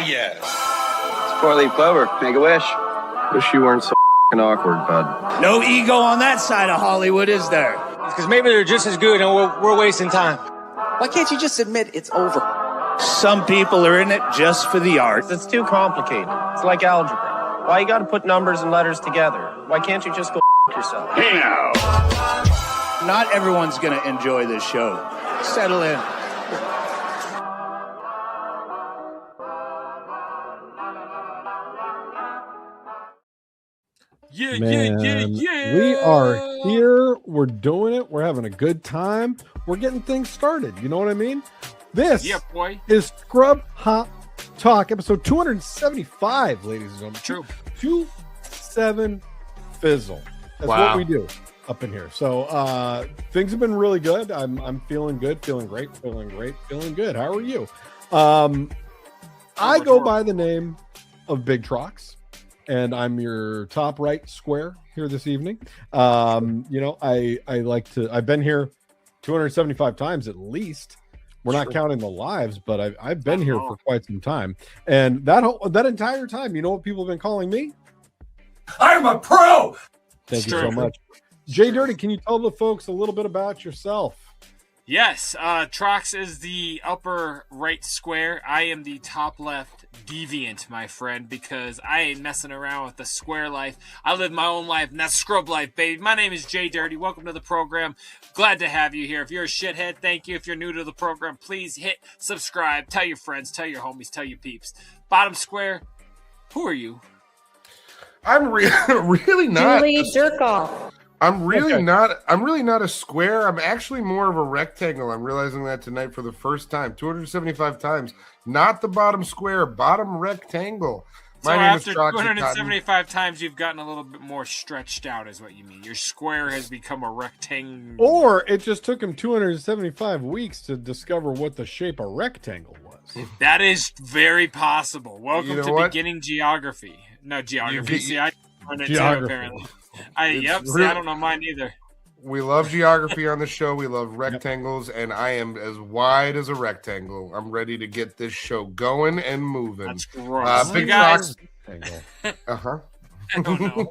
yes. It's four-leaf clover. Make a wish. Wish you weren't so awkward, bud. No ego on that side of Hollywood, is there? Because maybe they're just as good and we're wasting time. Why can't you just admit it's over? Some people are in it just for the art. It's too complicated. It's like algebra. Why you gotta put numbers and letters together? Why can't you just go yourself? Hey now. Not everyone's going to enjoy this show. Settle in. Yeah. We are here. We're doing it. We're having a good time. We're getting things started. You know what I mean? This is Scrub Hop Talk, episode 275, ladies and gentlemen. True. 27 Fizzle. That's what we do up in here. So things have been really good. I'm feeling good, feeling great, feeling good. How are you? I go by the name of Big Trox, and I'm your top right square here this evening. You know, I like to, I've been here 275 times at least. We're not counting the lives, but I've been here for quite some time. And that entire time, you know what people have been calling me? I'm a pro. Thank you so much. JDirty, can you tell the folks a little bit about yourself? Yes, Trox is the upper right square. I am the top left deviant, my friend, because I ain't messing around with the square life. I live my own life, and that's scrub life, baby. My name is JDirty. Welcome to the program. Glad to have you here. If you're a shithead, thank you. If you're new to the program, please hit subscribe. Tell your friends, tell your homies, tell your peeps. Bottom square, who are you? I'm really not. Julie Jerkoff. I'm really not a square. I'm actually more of a rectangle. I'm realizing that tonight for the first time. 275 times. Not the bottom square, bottom rectangle. So after 275 times, you've gotten a little bit more stretched out, is what you mean. Your square has become a rectangle. Or it just took him 275 weeks to discover what the shape of rectangle was. That is very possible. Welcome to beginning geography. No, geography. See, I learned it too, apparently. I don't know mine either. We love geography on the show. We love rectangles, and I am as wide as a rectangle. I'm ready to get this show going and moving. That's gross. Big guys. Uh-huh. I don't know.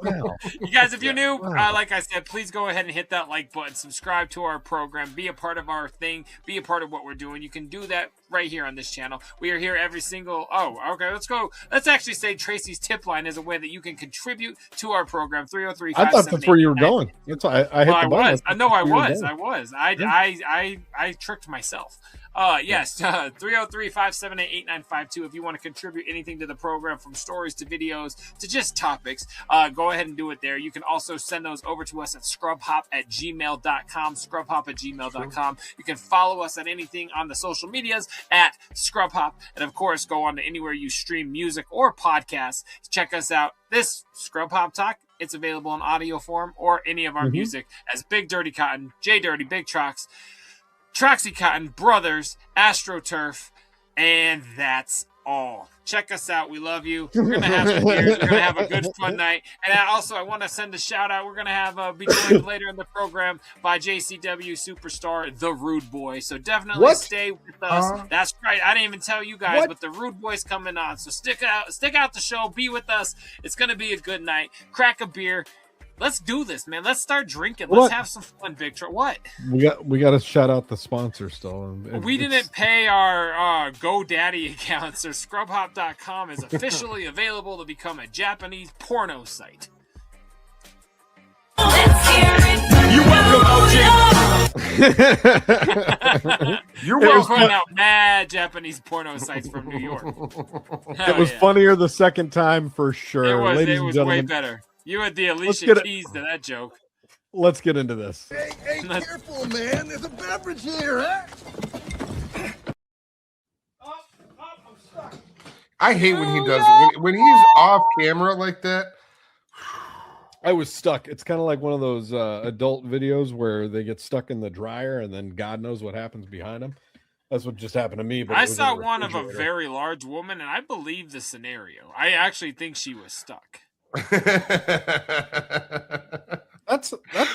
You guys, if you're new, like I said, please go ahead and hit that like button. Subscribe to our program. Be a part of our thing. Be a part of what we're doing. You can do that right here on this channel. We are here every single... Oh, okay, let's go. Let's actually say Tracy's tip line is a way that you can contribute to our program. 303. I thought that's where you were going. That's why I hit the button. I tricked myself. Yes, 303-578-8952. If you want to contribute anything to the program, from stories to videos to just topics, go ahead and do it there. You can also send those over to us at scrubhop@gmail.com, scrubhop@gmail.com. You can follow us at anything on the social medias at scrubhop, and of course, go on to anywhere you stream music or podcasts. Check us out. This Scrub Hop Talk, it's available in audio form or any of our music as Big Dirty Cotton, JDirty, Big Trox, Troxy Cotton, Brothers, AstroTurf, and that's all. Check us out. We love you. We're going to have some beers. We're going to have a good fun night. And I want to send a shout out. We're going to have be joined later in the program by JCW superstar, The Rude Boy. So definitely stay with us. That's right. I didn't even tell you guys, but The Rude Boy's coming on. So stick out the show. Be with us. It's going to be a good night. Crack a beer. Let's do this, man. Let's start drinking. Let's have some fun, Big Trox. What? We got to shout out the sponsor still. We didn't pay our GoDaddy account, so scrubhop.com is officially available to become a Japanese porno site. You're welcome, OG. We're putting out mad Japanese porno sites from New York. It was funnier the second time for sure. It was way better. You had the Alicia Keys to that joke. Let's get into this. Hey, careful, man. There's a beverage here, huh? I'm stuck. I hate when he does it. When he's off camera like that. I was stuck. It's kind of like one of those adult videos where they get stuck in the dryer and then God knows what happens behind them. That's what just happened to me. But I saw one of a very large woman, and I believe the scenario. I actually think she was stuck. That's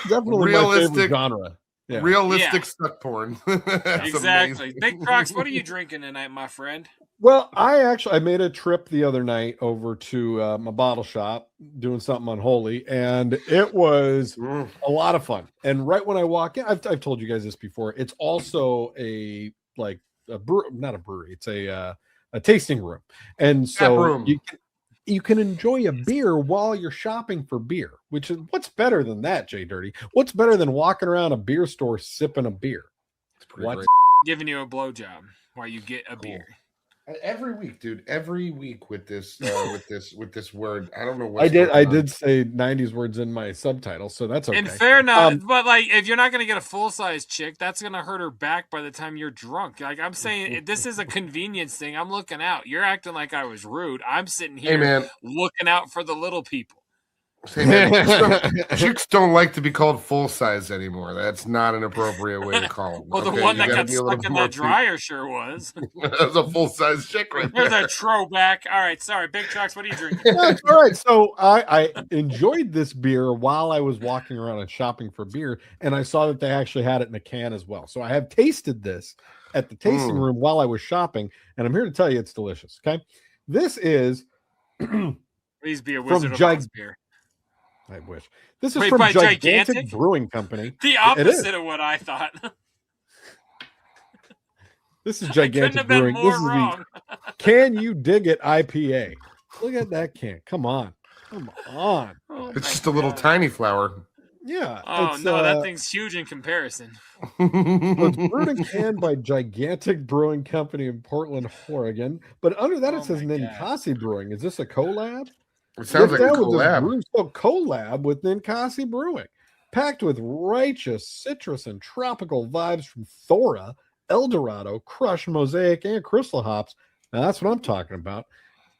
definitely my favorite genre. Yeah. Realistic stuck porn. Exactly. Big Trox, what are you drinking tonight, my friend? Well, I made a trip the other night over to my bottle shop doing something unholy, and it was a lot of fun. And right when I walk in, I've told you guys this before. It's also not a brewery. It's a tasting room, and so you can enjoy a beer while you're shopping for beer. Which is what's better than that, JDirty? What's better than walking around a beer store sipping a beer? What? Great. Giving you a blowjob while you get a beer. Every week, dude. Every week with this word. I don't know what I did say 90s words in my subtitle, so that's okay. And fair enough, but like if you're not gonna get a full size chick, that's gonna hurt her back by the time you're drunk. Like I'm saying, this is a convenience thing. I'm looking out. You're acting like I was rude. I'm sitting here looking out for the little people. Hey man, chicks don't like to be called full size anymore. That's not an appropriate way to call them. Well, the one that got stuck in that dryer sure was. That's a full size chick right there. There's a throwback. All right, sorry, Big Trox. What are you drinking? That's all right. So I enjoyed this beer while I was walking around and shopping for beer, and I saw that they actually had it in a can as well. So I have tasted this at the tasting room while I was shopping, and I'm here to tell you it's delicious. Okay, this is Please be a Wizard of Oz beer. I wish. This is from Gigantic Brewing Company. The opposite of what I thought. This is Gigantic Brewing. This is the Can You Dig It IPA. Look at that can. Come on. Come on. It's just a little tiny flower. Yeah. Oh, no, that thing's huge in comparison. It's brewed and canned by Gigantic Brewing Company in Portland, Oregon. But under that, it says Ninkasi Brewing. Is this a collab? It sounds like a collab. Collab with Ninkasi Brewing, packed with righteous citrus and tropical vibes from Thora, Eldorado, Crush, Mosaic, and Crystal hops. Now that's what I'm talking about.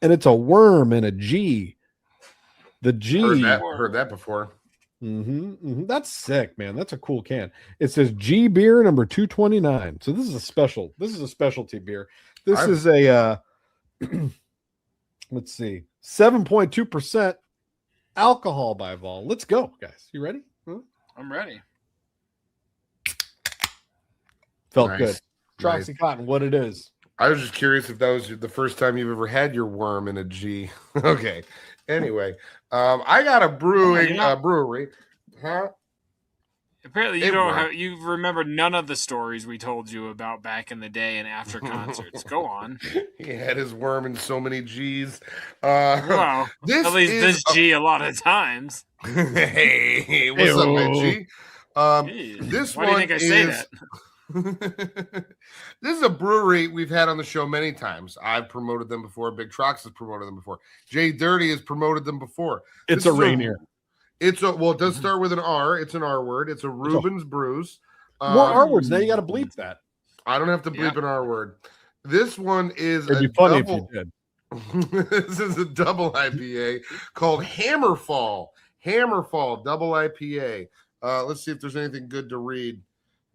And it's a worm and a G. The G. Heard that before. That's sick, man. That's a cool can. It says G beer number 229. So this is a specialty beer. This is a let's see. 7.2% alcohol by vol. Let's go, guys. You ready? I'm ready. Felt good. Troxy Cotton, what it is. I was just curious if that was the first time you've ever had your worm in a G. Okay. Anyway, I got a brewery. Huh? Apparently you remember none of the stories we told you about back in the day and after concerts. Go on. He had his worm in so many G's. Well, at least this G a lot of times. Hey, what's up, my G? Why do you think I say that? This is a brewery we've had on the show many times. I've promoted them before. Big Trox has promoted them before. JDirty has promoted them before. It's a Rainier. It does start with an R. It's an R word. It's a Reuben's Brews. More R words. Now you got to bleep that. I don't have to bleep an R word. This one is It'd be funny if you did. This is a double IPA called Hammerfall. Hammerfall double IPA. Let's see if there's anything good to read.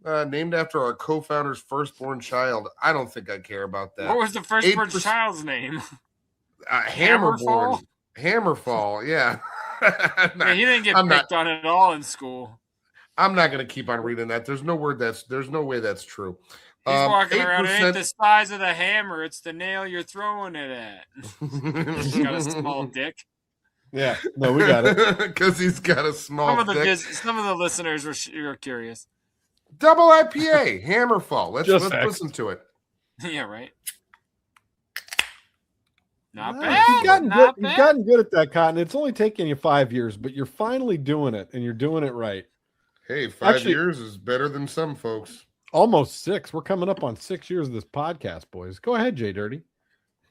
Named after our co-founder's firstborn child. I don't think I care about that. What was the firstborn child's name? Hammerfall. Hammerfall. Yeah. He didn't get picked on at all in school. I'm not going to keep on reading that. There's no way that's true. He's walking around. It ain't the size of the hammer; it's the nail you're throwing it at. He's got a small dick. Yeah, no, we got it because he's got a small dick. Some of the listeners were curious. Double IPA, Hammerfall. Let's listen to it. Yeah, right. Not bad. You've gotten good at that, Cotton. It's only taken you 5 years, but you're finally doing it, and you're doing it right. Hey, 5 years is better than some folks. Almost 6. We're coming up on 6 years of this podcast, boys. Go ahead, JDirty.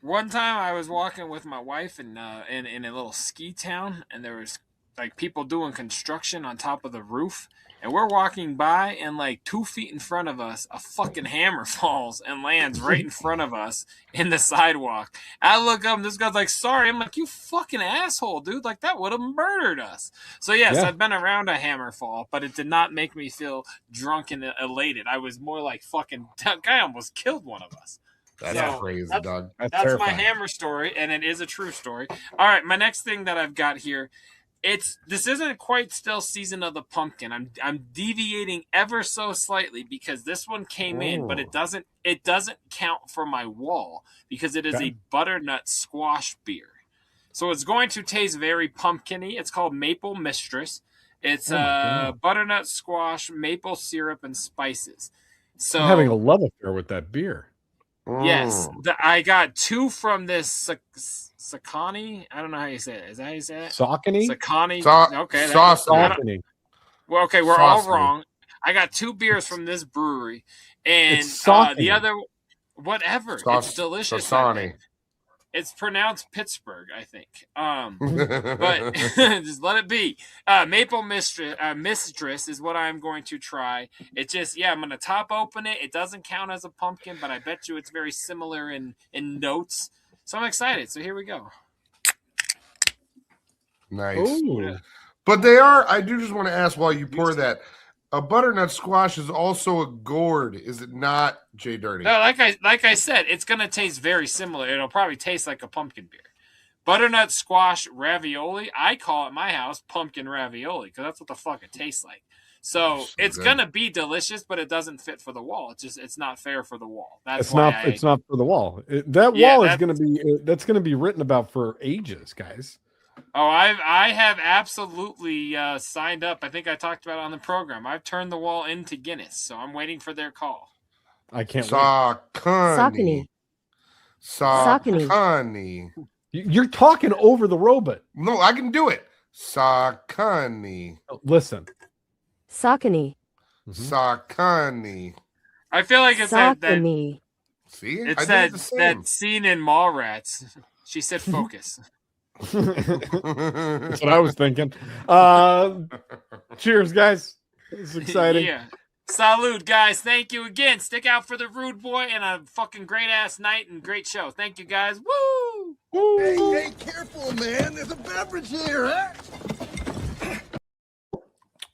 One time I was walking with my wife in a little ski town, and there was like people doing construction on top of the roof. And we're walking by, and like 2 feet in front of us, a fucking hammer falls and lands right in front of us in the sidewalk. I look up, and this guy's like, sorry. I'm like, you fucking asshole, dude. Like, that would have murdered us. So, yes, I've been around a hammer fall, but it did not make me feel drunk and elated. I was more like, fucking, that guy almost killed one of us. That's crazy, dog. That's my hammer story, and it is a true story. All right, my next thing that I've got here, This isn't quite still season of the pumpkin. I'm deviating ever so slightly because this one came in, but it doesn't count for my wall because it is a butternut squash beer. So it's going to taste very pumpkin-y. It's called Maple Mistress. It's butternut squash, maple syrup, and spices. So I'm having a love affair with that beer. Yes, I got 2 from this Sakani. I don't know how you say it. Is that how you say it? Saucony? Sakani. Okay. Saucony. Well, okay, we're all wrong. I got 2 beers from this brewery, and the other, whatever. It's delicious. Saucony. It's pronounced Pittsburgh, I think. But just let it be. Maple Mistress is what I'm going to try. It just, I'm going to top open it. It doesn't count as a pumpkin, but I bet you it's very similar in notes. So I'm excited. So here we go. Nice. Ooh. But they are, I do just want to ask while you pour that, a butternut squash is also a gourd, is it not, JDirty? No, like I said, it's gonna taste very similar. It'll probably taste like a pumpkin beer. Butternut squash ravioli. I call it my house pumpkin ravioli because that's what the fuck it tastes like. So it's gonna be delicious, but it doesn't fit for the wall. It's not fair for the wall. It's not for the wall. That wall is gonna be written about for ages, guys. Oh, I have absolutely signed up. I think I talked about it on the program. I've turned the wall into Guinness, so I'm waiting for their call. I can't wait. Saucony. You're talking over the robot. No, I can do it. Saucony. Listen. Saucony. Saucony. I feel like it's that. See? It's that scene in Mallrats. She said focus. That's what I was thinking. Cheers, guys. This is exciting. Yeah. Salute, guys. Thank you again. Stick out for the Rude Boy and a fucking great ass night and great show. Thank you, guys. Woo! Woo! Hey, careful, man. There's a beverage here, huh?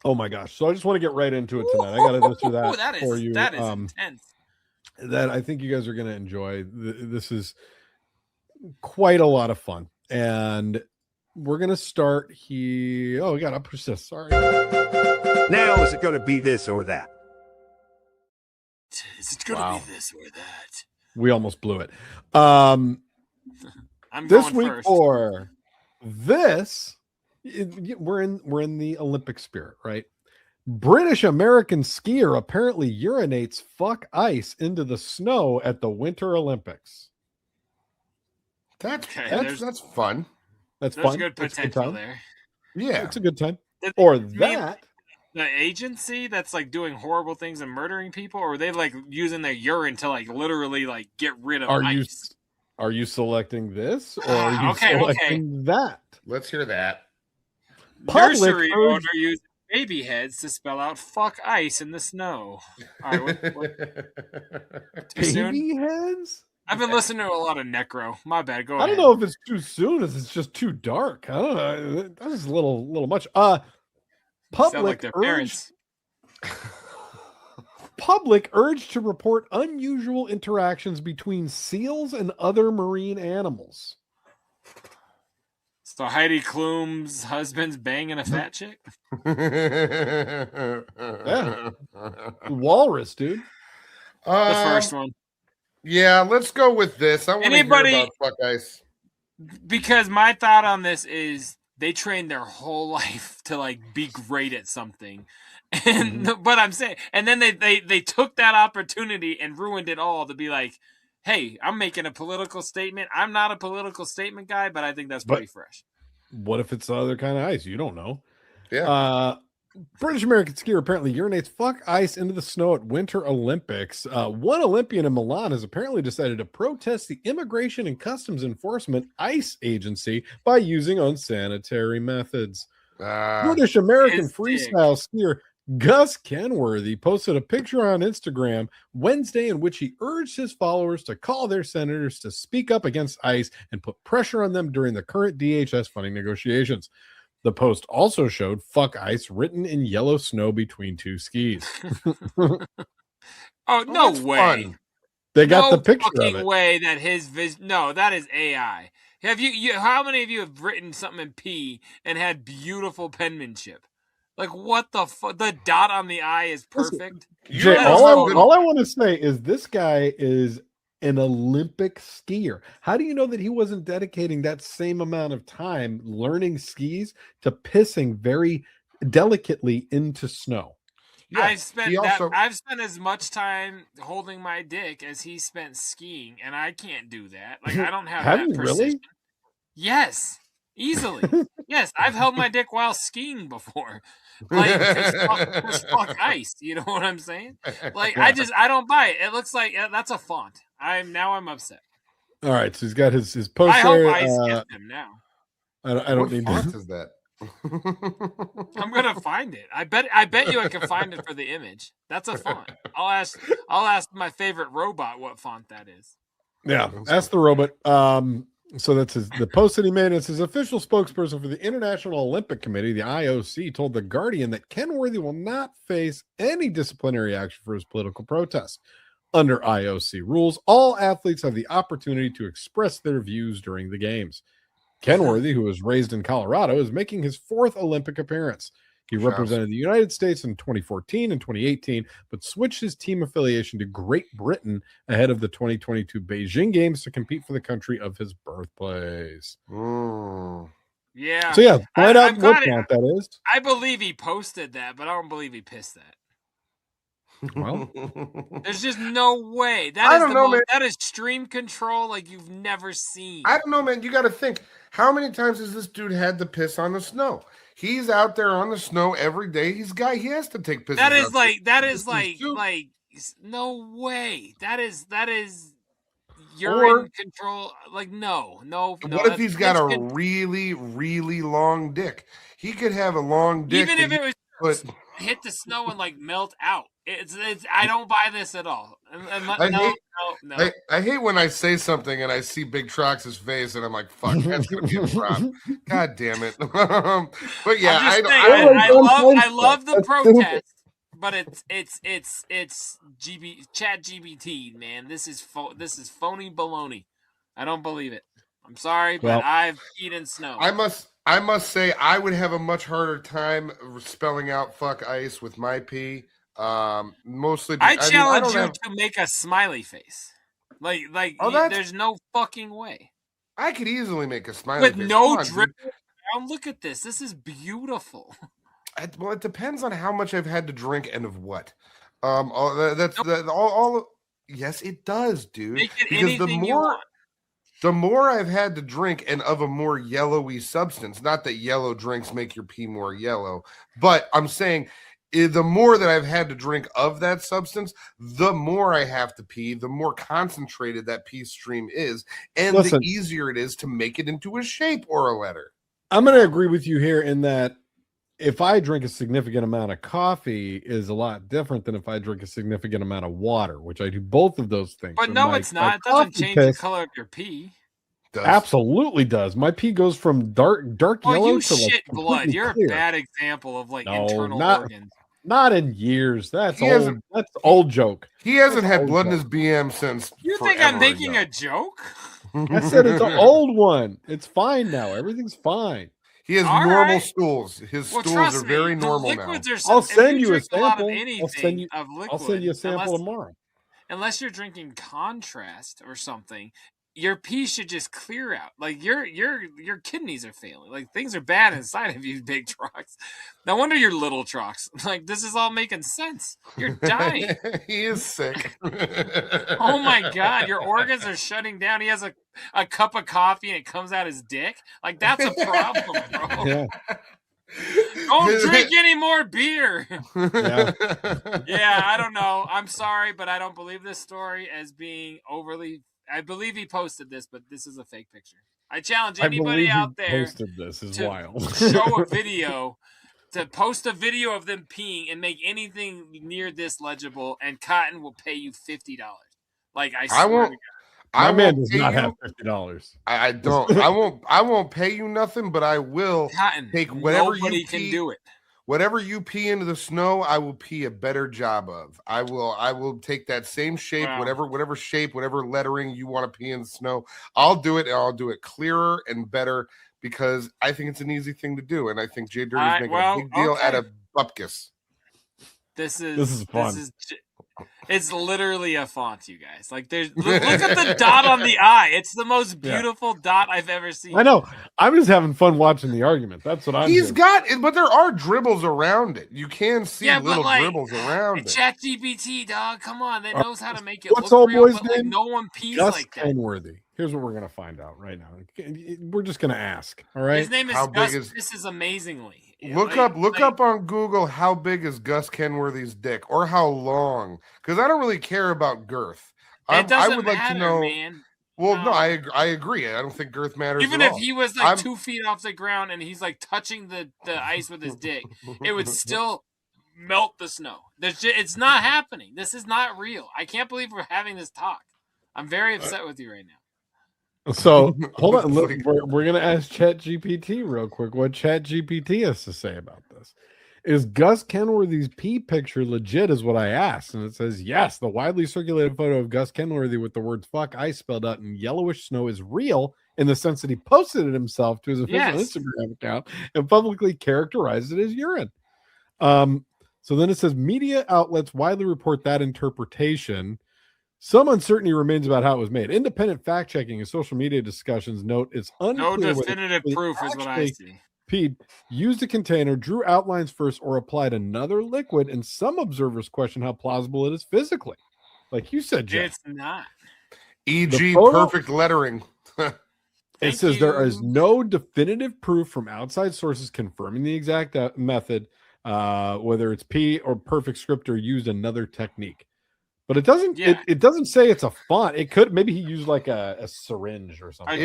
Oh my gosh. So I just want to get right into it tonight. I got to go through that for you. That is intense. That I think you guys are going to enjoy. This is quite a lot of fun. And we're going to start here. Oh, we got to push this. Sorry. Now, is it going to be this or that? Is it going to be this or that? We almost blew it. I'm this going week first. for this, we're in the Olympic spirit, right? British American skier apparently urinates fuck ice into the snow at the Winter Olympics. That's fun. That's There's fun. good potential there. Yeah, it's a good time. The agency that's like doing horrible things and murdering people, or are they like using their urine to like literally like get rid of ice? Are you selecting this or are you selecting that? Let's hear that. Nursery owner using baby heads to spell out "fuck ice" in the snow. All right, baby heads? I've been listening to a lot of Necro. My bad. Go ahead. I don't know if it's too soon, if it's just too dark. I don't know. That's a little much. Public urged to report unusual interactions between seals and other marine animals. So Heidi Klum's husband's banging a fat chick? Yeah. Walrus, dude. The first one. Yeah, let's go with this. I want to hear about fuck ice. Because my thought on this is they trained their whole life to like be great at something. And but I'm saying, and then they took that opportunity and ruined it all to be like, hey, I'm making a political statement. I'm not a political statement guy, but I think that's pretty fresh. What if it's the other kind of ice? You don't know. Yeah. British American skier apparently urinates fuck ice into the snow at Winter Olympics. One Olympian in Milan has apparently decided to protest the Immigration and Customs Enforcement ICE agency by using unsanitary methods. British American freestyle skier Gus Kenworthy posted a picture on Instagram Wednesday in which he urged his followers to call their senators to speak up against ICE and put pressure on them during the current DHS funding negotiations. The post also showed "fuck ice" written in yellow snow between two skis. Oh, no way. Fun. They got the picture of fucking it. way that his vision. No, that is AI. Have you? How many of you have written something in P and had beautiful penmanship? Like what the fuck? The dot on the I is perfect. Jay, all I want to say is this guy is an Olympic skier. How do you know that he wasn't dedicating that same amount of time learning skis to pissing very delicately into snow? Yeah, I've spent as much time holding my dick as he spent skiing, and I can't do that. Like I don't have that precision. Really? Yes, easily. Yes, I've held my dick while skiing before. Like just fuck ice. You know what I'm saying? Like I don't buy it. It looks like that's a font. I'm upset. All right, so he's got his post. I hope ice gets him now. I don't need font is that? I'm gonna find it. I bet you I can find it for the image. That's a font. I'll ask my favorite robot what font that is. Yeah, ask the robot. So that's the post that he made. It's his official spokesperson for the International Olympic Committee, the IOC, told The Guardian that Ken Worthy will not face any disciplinary action for his political protest. Under IOC rules, all athletes have the opportunity to express their views during the games. Ken Worthy, who was raised in Colorado, is making his 4th Olympic appearance. He represented the United States in 2014 and 2018, but switched his team affiliation to Great Britain ahead of the 2022 Beijing Games to compete for the country of his birthplace. Yeah. So yeah, find out what font that is. I believe he posted that, but I don't believe he pissed that. Well, there's just no way. That is stream control like you've never seen. I don't know, man. You got to think. How many times has this dude had to piss on the snow? He's out there on the snow every day. He has to take pisses. That is like no way. That is urine control. Like no. What if he's got a really, really long dick? He could have a long dick. Even if it was hit the snow and like melt out. It's I don't buy this at all. No. I hate when I say something and I see Big Trox's face and I'm like, fuck, that's gonna be a problem. God damn it. But yeah, I love the protest, but it's ChatGPT, man. This is phony baloney. I don't believe it. I'm sorry, but I've eaten snow. I must say I would have a much harder time spelling out fuck ice with my P. Mostly I challenge you to make a smiley face. There's no fucking way. I could easily make a smiley face. With no drip. Look at this. This is beautiful. Well, it depends on how much I've had to drink and of what. Yes, it does, dude. Make it because the more I've had to drink and of a more yellowy substance, not that yellow drinks make your pee more yellow, but I'm saying the more that I've had to drink of that substance, the more I have to pee, the more concentrated that pee stream is, and the easier it is to make it into a shape or a letter. I'm going to agree with you here in that if I drink a significant amount of coffee is a lot different than if I drink a significant amount of water, which I do both of those things. But no, it's not. It doesn't change the color of your pee. Absolutely does. My pee goes from dark yellow to shit blood. You're clear. A bad example of internal organs. Not in years. That's old. That's old joke. He hasn't had blood in his BM since. You think I'm making a joke? I said it's an old one. It's fine now. Everything's fine. He has normal stools. His stools are very normal now. I'll send you a sample. I'll send you a sample tomorrow. Unless you're drinking contrast or something, your pee should just clear out. Like your kidneys are failing. Like things are bad inside of you, Big Trox. No wonder you're little Trox. Like this is all making sense. You're dying. He is sick. Oh my god, your organs are shutting down. He has a cup of coffee and it comes out his dick. Like that's a problem, bro. Yeah. Don't drink any more beer. Yeah, I don't know. I'm sorry, but I don't believe this story as being overly. I believe he posted this, but this is a fake picture. I challenge anybody out there show a video, to post a video of them peeing and make anything near this legible, and Cotton will pay you $50. Like I won't. My man does not have $50. I don't. I won't pay you nothing, but I will take whatever nobody can do it. Whatever you pee into the snow, I will pee a better job of. I will take that same shape, whatever shape, whatever lettering you want to pee in the snow. I'll do it, and I'll do it clearer and better because I think it's an easy thing to do, and I think JDirty is making a big deal out of bupkis. This is fun. It's literally a font, you guys. Like, look at the dot on the eye. It's the most beautiful dot I've ever seen. I know. I'm just having fun watching the argument. That's what I'm. He's got it, but there are dribbles around it. You can see little dribbles around it. ChatGPT, dog. Come on, it knows how to make it What's look old real, boy's but like name? no one pees Gus like that. Kenworthy. Here's what we're gonna find out right now. We're just gonna ask. All right. His name is Gus. This is amazingly. Look up on Google how big is Gus Kenworthy's dick or how long, because I don't really care about girth. I would like to know. Man. Well, no, I agree. I don't think girth matters. Even if he was like 2 feet off the ground and he's like touching the ice with his dick, it would still melt the snow. It's not happening. This is not real. I can't believe we're having this talk. I'm very upset with you right now. So hold on, look, we're gonna ask ChatGPT real quick what ChatGPT has to say about this. Is Gus Kenworthy's pee picture legit? Is what I asked, and it says yes. The widely circulated photo of Gus Kenworthy with the words "fuck" ice spelled out in yellowish snow is real in the sense that he posted it himself to his official Instagram account and publicly characterized it as urine. So then it says media outlets widely report that interpretation. Some uncertainty remains about how it was made. Independent fact-checking and social media discussions note it's unclear. No definitive proof is what I see. Pete used a container, drew outlines first, or applied another liquid, and some observers question how plausible it is physically. Like you said, Jeff. It's not. E.g. perfect lettering. It says there is no definitive proof from outside sources confirming the exact method, whether it's P or perfect script or used another technique. But it doesn't. Yeah. It doesn't say it's a font. It could maybe he used like a syringe or something.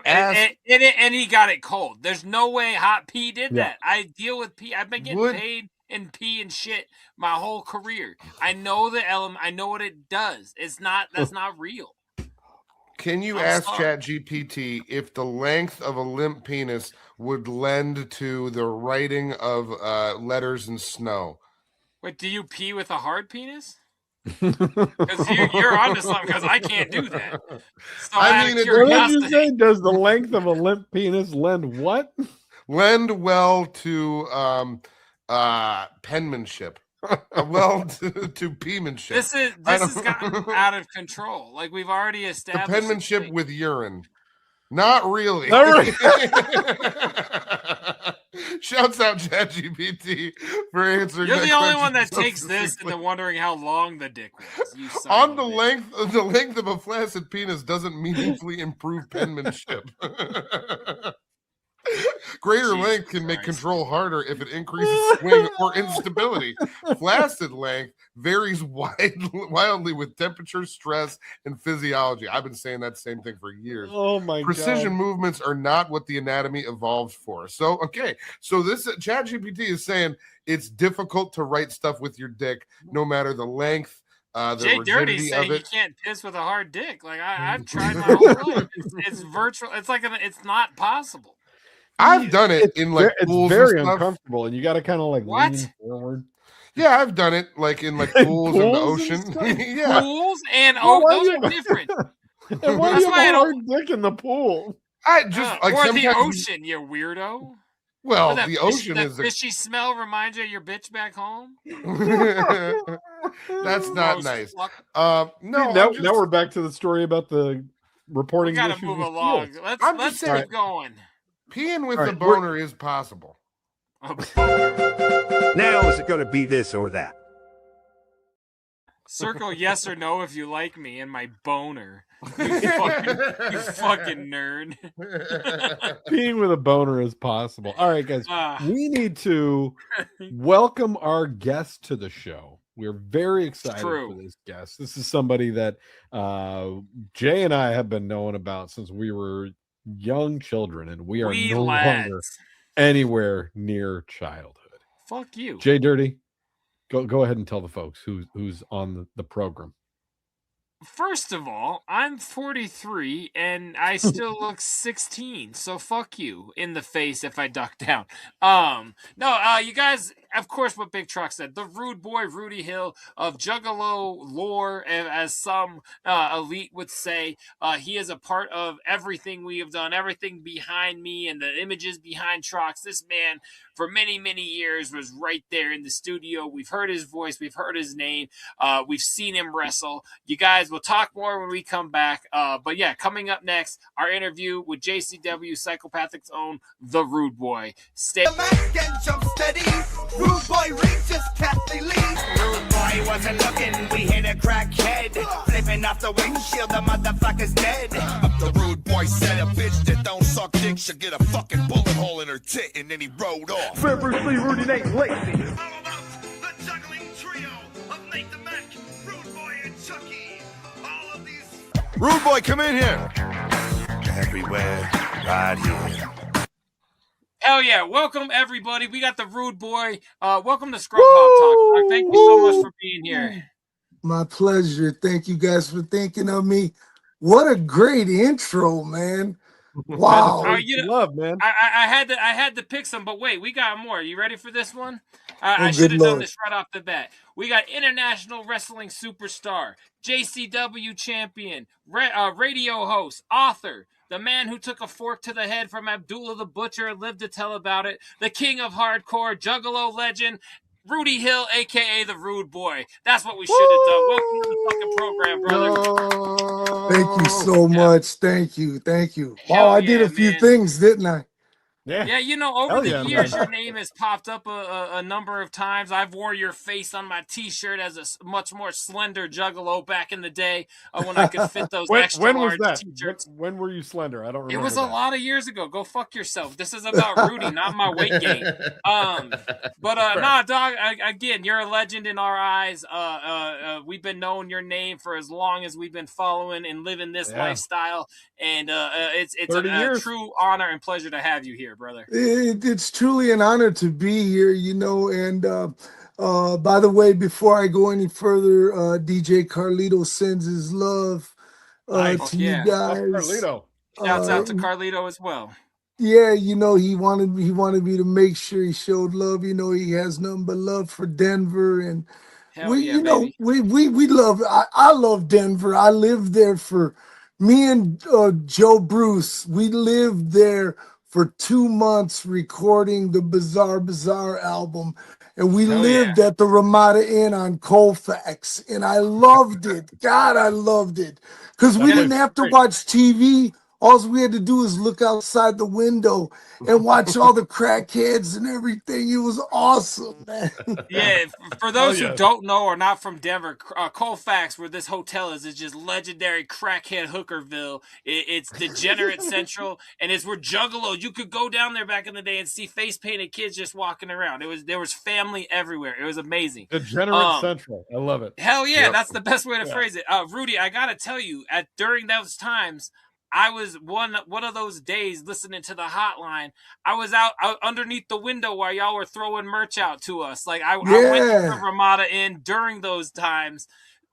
And he got it cold. There's no way Hot P did that. I deal with P. I've been getting paid in P and shit my whole career. I know the element. I know what it does. It's not. That's not real. Can you ask ChatGPT if the length of a limp penis would lend to the writing of letters in snow? Wait, do you pee with a hard penis? Because you're onto something. Because I can't do that. So I mean, what did you say? Does the length of a limp penis lend what? Lend well to penmanship. Well, to penmanship. This has gotten out of control. Like we've already established. The penmanship with urine. Not really. Shouts out ChatGPT for answering. You're the only one that takes this and then wondering how long the dick was. On the length of a flaccid penis doesn't meaningfully improve penmanship. Greater length can make control harder if it increases swing or instability. Flaccid length varies wildly with temperature, stress, and physiology. I've been saying that same thing for years. Oh my god. Precision movements are not what the anatomy evolved for. So, so this ChatGPT is saying it's difficult to write stuff with your dick, no matter the length. JDirty saying he can't piss with a hard dick. Like I've tried my whole life. It's virtual. It's like it's not possible. I've done it in like pools. It's very and stuff. Uncomfortable, and you got to kind of like lean forward. Yeah, I've done it like in like pools in the ocean. Yeah, pools and those are different. And why do you have a hard dick in the pool? I just like or the ocean, you weirdo. Well, the ocean is the fishy smell reminds you of your bitch back home. That's not nice. No, now we're back to the story about the reporting. We gotta move along. Let's keep going. Peeing with a boner is possible. Now is it going to be this or that? Circle yes or no if you like me and my boner. You fucking nerd. Peeing with a boner is possible. All right, guys. We need to welcome our guest to the show. We're very excited for this guest. This is somebody that Jay and I have been knowing about since we were young children, and we are no longer anywhere near childhood. Fuck you. JDirty, go ahead and tell the folks who's on the program. First of all, I'm 43 and I still look 16, so fuck you in the face if I duck down. You guys, of course, what Big Trox said, the rude boy Rudy Hill of Juggalo lore, as some elite would say. He is a part of everything we have done, everything behind me and the images behind Trox. This man, for many, many years, was right there in the studio. We've heard his voice. We've heard his name. We've seen him wrestle. You guys, we'll talk more when we come back. But yeah, coming up next, our interview with JCW Psychopathic's own The Rude Boy. Stay. The man can jump steady. Rude boy reaches Kathy Lee. Rude boy wasn't looking. We hit a crackhead. Flipping off the windshield, the motherfucker's dead. The rude boy said a bitch that don't suck dick should get a fucking bullet hole in her tit, and then he rode off. Fabulously Rudy Nate Lacy. How about the juggling trio of Nate the Mac, Rude Boy, and Chucky? All of these. Rude boy, come in here. Everywhere, right here. Hell yeah. Welcome, everybody. We got the Rude Boy. Welcome to Scrub Hop Talk. Thank you so much for being here. My pleasure. Thank you guys for thinking of me. What a great intro, man. Wow. Love, man. I had to pick some, but wait, we got more. You ready for this one? I should have done this right off the bat. We got international wrestling superstar, JCW champion, radio host, author, the man who took a fork to the head from Abdullah the Butcher and lived to tell about it, the king of hardcore, Juggalo legend, Rudy Hill, a.k.a. the Rude Boy. That's what we should have done. Welcome to the fucking program, brother. Thank you so much. Thank you. Wow, I did a few things, didn't I? Yeah, you know, over the years, your name has popped up a number of times. I've wore your face on my T-shirt as a much more slender Juggalo back in the day when I could fit those extra large T-shirts. When were you slender? I don't remember. It was a lot of years ago. Go fuck yourself. This is about Rudy, not my weight gain. Nah, dog. Again, you're a legend in our eyes. We've been knowing your name for as long as we've been following and living this lifestyle, and it's a true honor and pleasure to have you here, brother. It's truly an honor to be here, you know. And by the way, before I go any further, DJ Carlito sends his love to you guys. Carlito. Shouts out to Carlito as well. Yeah, you know, he wanted me to make sure he showed love. You know, he has nothing but love for Denver, and we love. I love Denver. I lived there for me and Joe Bruce. We lived there for 2 months recording the Bizarre Bazaar album. And we lived at the Ramada Inn on Colfax. And I loved it. God, I loved it. Because we didn't have to watch TV. All we had to do is look outside the window and watch all the crackheads and everything. It was awesome, man. Yeah, for those who don't know or not from Denver, Colfax, where this hotel is just legendary crackhead hookerville. It's degenerate central, and it's where Juggalo. You could go down there back in the day and see face-painted kids just walking around. There was family everywhere. It was amazing. Degenerate central. I love it. Hell yeah, that's the best way to phrase it. Rudy, I got to tell you, during those times, I was one of those days listening to the hotline. I was out underneath the window while y'all were throwing merch out to us. Like I went to the Ramada Inn during those times,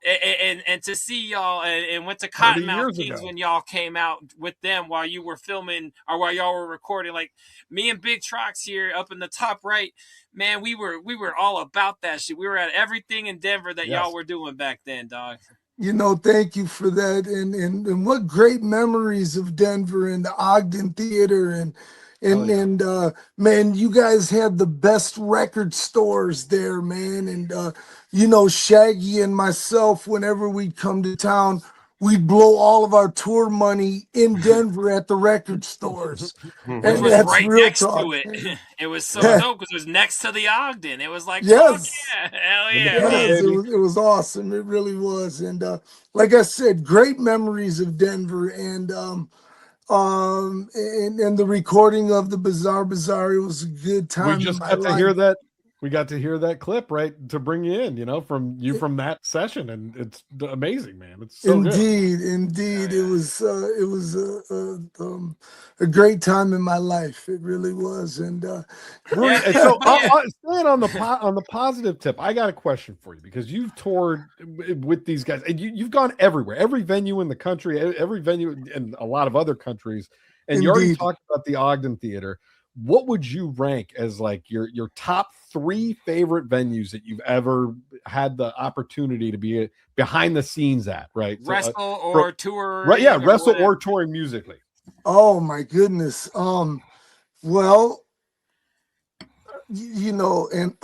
and to see y'all and went to Cottonmouth Kings when y'all came out with them while you were filming or while y'all were recording. Like me and Big Trox here up in the top right, man, we were all about that shit. We were at everything in Denver that y'all were doing back then, dog. You know, thank you for that. And what great memories of Denver and the Ogden Theater and man, you guys had the best record stores there, man. And you know, Shaggy and myself, whenever we'd come to town, we'd blow all of our tour money in Denver at the record stores. Which was right next to it. It was so dope because it was next to the Ogden. It was like, hell yeah. Yes, it was awesome. It really was. And like I said, great memories of Denver and the recording of the Bizarre Bazaar. It was a good time. We just got to hear that. We got to hear that clip, right, to bring you in, you know, from that session, and it's amazing, man. It's so indeed. It was a great time in my life. It really was, and so staying on the positive tip, I got a question for you because you've toured with these guys, and you've gone everywhere, every venue in the country, every venue in a lot of other countries, and you already talked about the Ogden Theater. what would you rank as like your top 3 favorite venues that you've ever had the opportunity to be behind the scenes at? Right, wrestle or tour, right? Yeah, wrestle or touring musically. Oh my goodness. Well, you know, and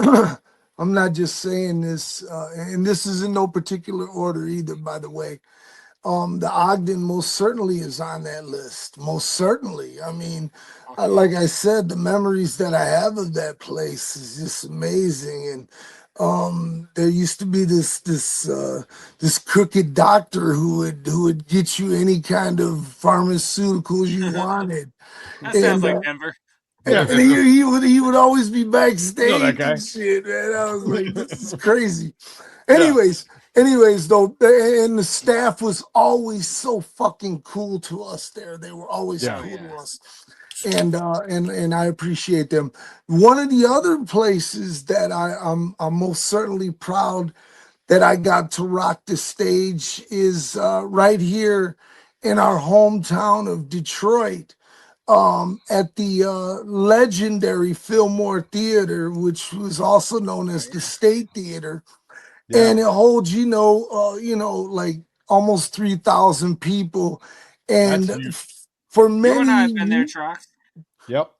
I'm not just saying this, and this is in no particular order either, by the way. The Ogden most certainly is on that list. Most certainly. I mean, like I said, the memories that I have of that place is just amazing. And there used to be this crooked doctor who would get you any kind of pharmaceuticals you wanted. That sounds like Denver. And he would always be backstage and shit, man. I was like, this is crazy. Anyways, though, and the staff was always so fucking cool to us there. They were always cool to us. And I appreciate them. One of the other places that I'm most certainly proud that I got to rock the stage is right here in our hometown of Detroit. At the legendary Fillmore Theater, which was also known as the State Theater, and it holds, like almost 3,000 people. And for many, you and I have been there, Trox. Yep.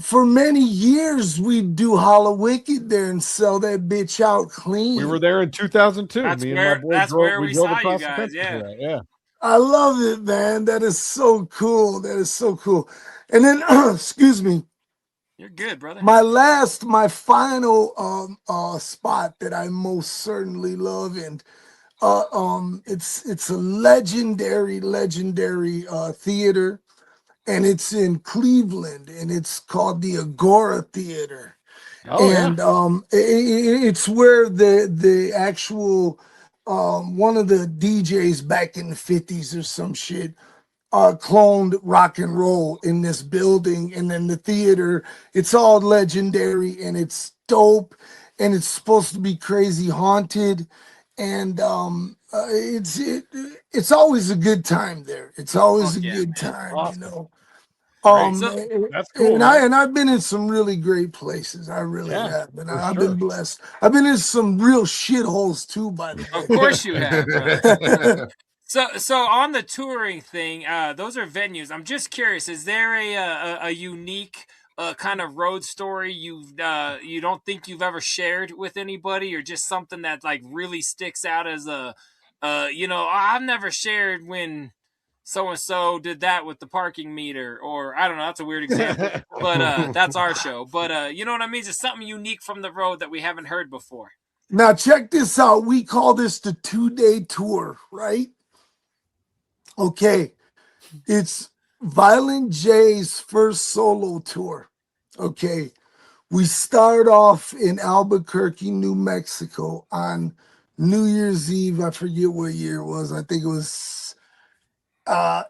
For many years, we'd do Hollow Wicked there and sell that bitch out clean. We were there in 2002. That's Me where, and my boy that's drove, where we saw across you guys. yeah. I love it, man. That is so cool. That is so cool. And then, excuse me. You're good, brother. My final spot that I most certainly love, and it's a legendary theater, and it's in Cleveland, and it's called the Agora Theater. It's where the actual one of the DJs back in the 50s or some shit cloned rock and roll in this building. And then the theater, it's all legendary and it's dope, and it's supposed to be crazy haunted, and it's always a good time there. It's always a good time, awesome. you know. That's cool. And I've been in some really great places. I really have. And I've been blessed. I've been in some real shitholes too, by the way. Of course you have, brother. So on the touring thing, those are venues. I'm just curious, is there a unique kind of road story you don't think you've ever shared with anybody, or just something that like really sticks out as I've never shared when so-and-so did that with the parking meter, or I don't know, that's a weird example, but that's our show. But you know what I mean? Just something unique from the road that we haven't heard before. Now check this out. We call this the 2-day tour, right? Okay. It's Violent J's first solo tour. Okay. We start off in Albuquerque, New Mexico on New Year's Eve. I forget what year it was. I think it was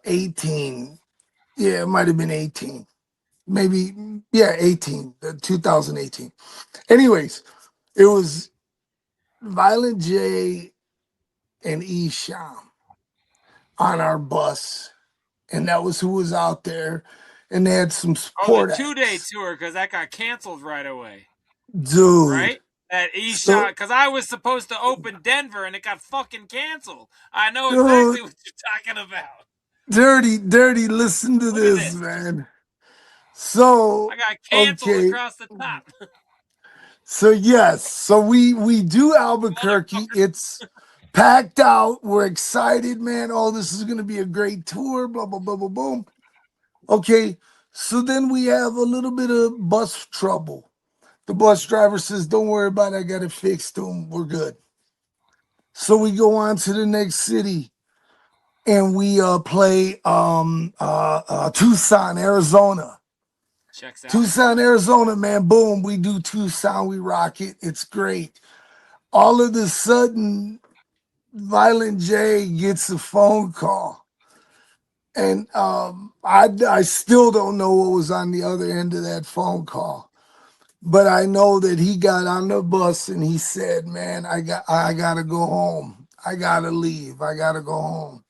18. Yeah, it might have been 18. Maybe, 18, 2018. Anyways, it was Violent J and Esham on our bus, and that was who was out there, and they had some support. The 2-day tour, because that got canceled right away, dude. Right? That Esham, because I was supposed to open Denver, and it got fucking canceled. I know exactly what you're talking about. Dirty, listen to this, man. So I got canceled across the top. So yes, so we do Albuquerque. It's packed out. We're excited, man. Oh, this is gonna be a great tour. Blah blah blah blah boom. Okay, so then we have a little bit of bus trouble. The bus driver says, "Don't worry about it. I got it fixed. We're good." So we go on to the next city, and we play Tucson, Arizona. Checks out. Tucson, Arizona, man. Boom. We do Tucson. We rock it. It's great. All of a sudden, Violent J gets a phone call. And I still don't know what was on the other end of that phone call. But I know that he got on the bus and he said, "Man, I gotta go home. I gotta leave. I gotta go home."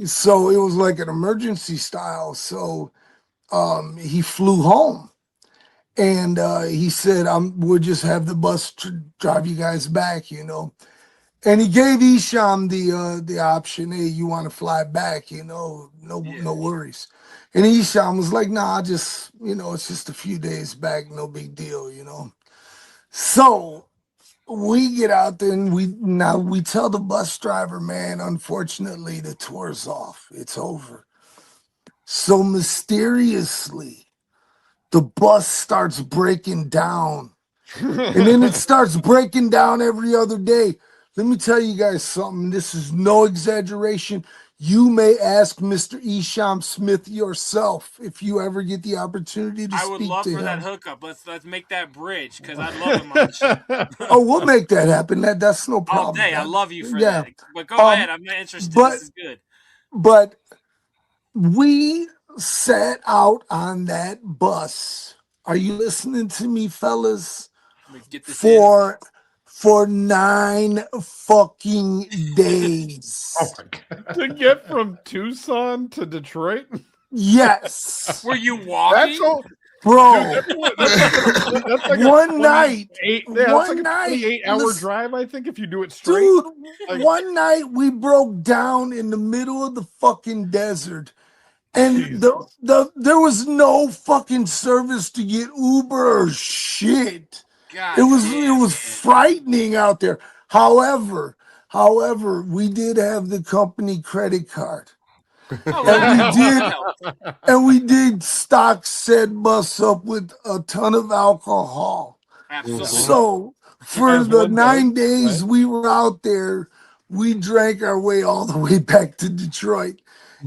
So it was like an emergency style. So he flew home. And he said, we'll just have the bus drive you guys back, you know. And he gave Isham the option, hey, you want to fly back, you know, no worries. And Isham was like, nah, just, you know, it's just a few days back, no big deal, you know. So we get out there and we tell the bus driver, man, unfortunately the tour's off. It's over. So mysteriously, the bus starts breaking down. And then it starts breaking down every other day. Let me tell you guys something. This is no exaggeration. You may ask Mr. Isham Smith yourself if you ever get the opportunity to speak to him. I would love for that hookup. Let's make that bridge because I love him on the show. Oh, we'll make that happen. That's no problem. All day. I love you for that. But go ahead. I'm interested. This is good. But we sat out on that bus. Are you listening to me, fellas? For 9 fucking days. Oh my God. To get from Tucson to Detroit? Yes. Were you walking? Bro, that's like one night. One night. 8-hour drive, I think, if you do it straight. Dude, one night we broke down in the middle of the fucking desert. And there was no fucking service to get Uber or shit. God, it was frightening out there. However, we did have the company credit card. And we did stock said bus up with a ton of alcohol. Absolutely. So for the 9 days we were out there, we drank our way all the way back to Detroit.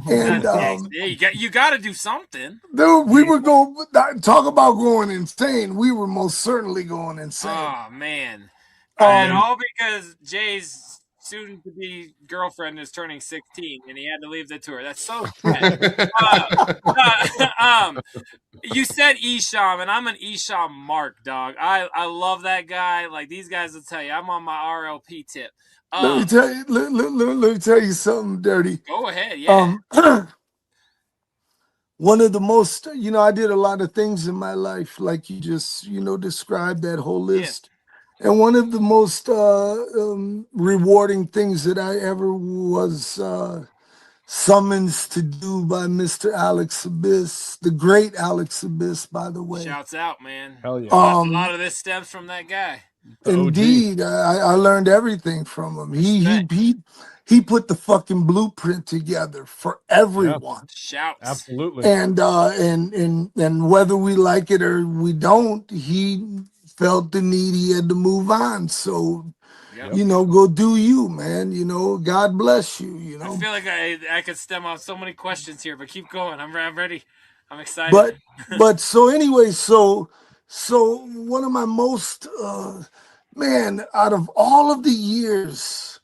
And you got to do something. We were going talk about going insane. We were most certainly going insane. Oh man, and all because Jay's soon-to-be girlfriend is turning 16, and he had to leave the tour. That's so sad. You said Isham, and I'm an Isham mark, dog. I love that guy. Like these guys will tell you, I'm on my RLP tip. Let me tell you something, Dirty. Go ahead, yeah. One of the most, I did a lot of things in my life, like you just, described that whole list. Yeah. And one of the most rewarding things that I ever was summoned to do by Mr. Alex Abyss, the great Alex Abyss, by the way. Shouts out, man. Hell yeah. A lot of this stems from that guy. Indeed, I learned everything from him. He put the fucking blueprint together for everyone. Yep. Shouts. Absolutely. And whether we like it or we don't, he felt the need he had to move on. So, go do you, man. God bless you. I feel like I could stem off so many questions here, but keep going. I'm ready. I'm excited. But so anyway, so one of my most out of all of the years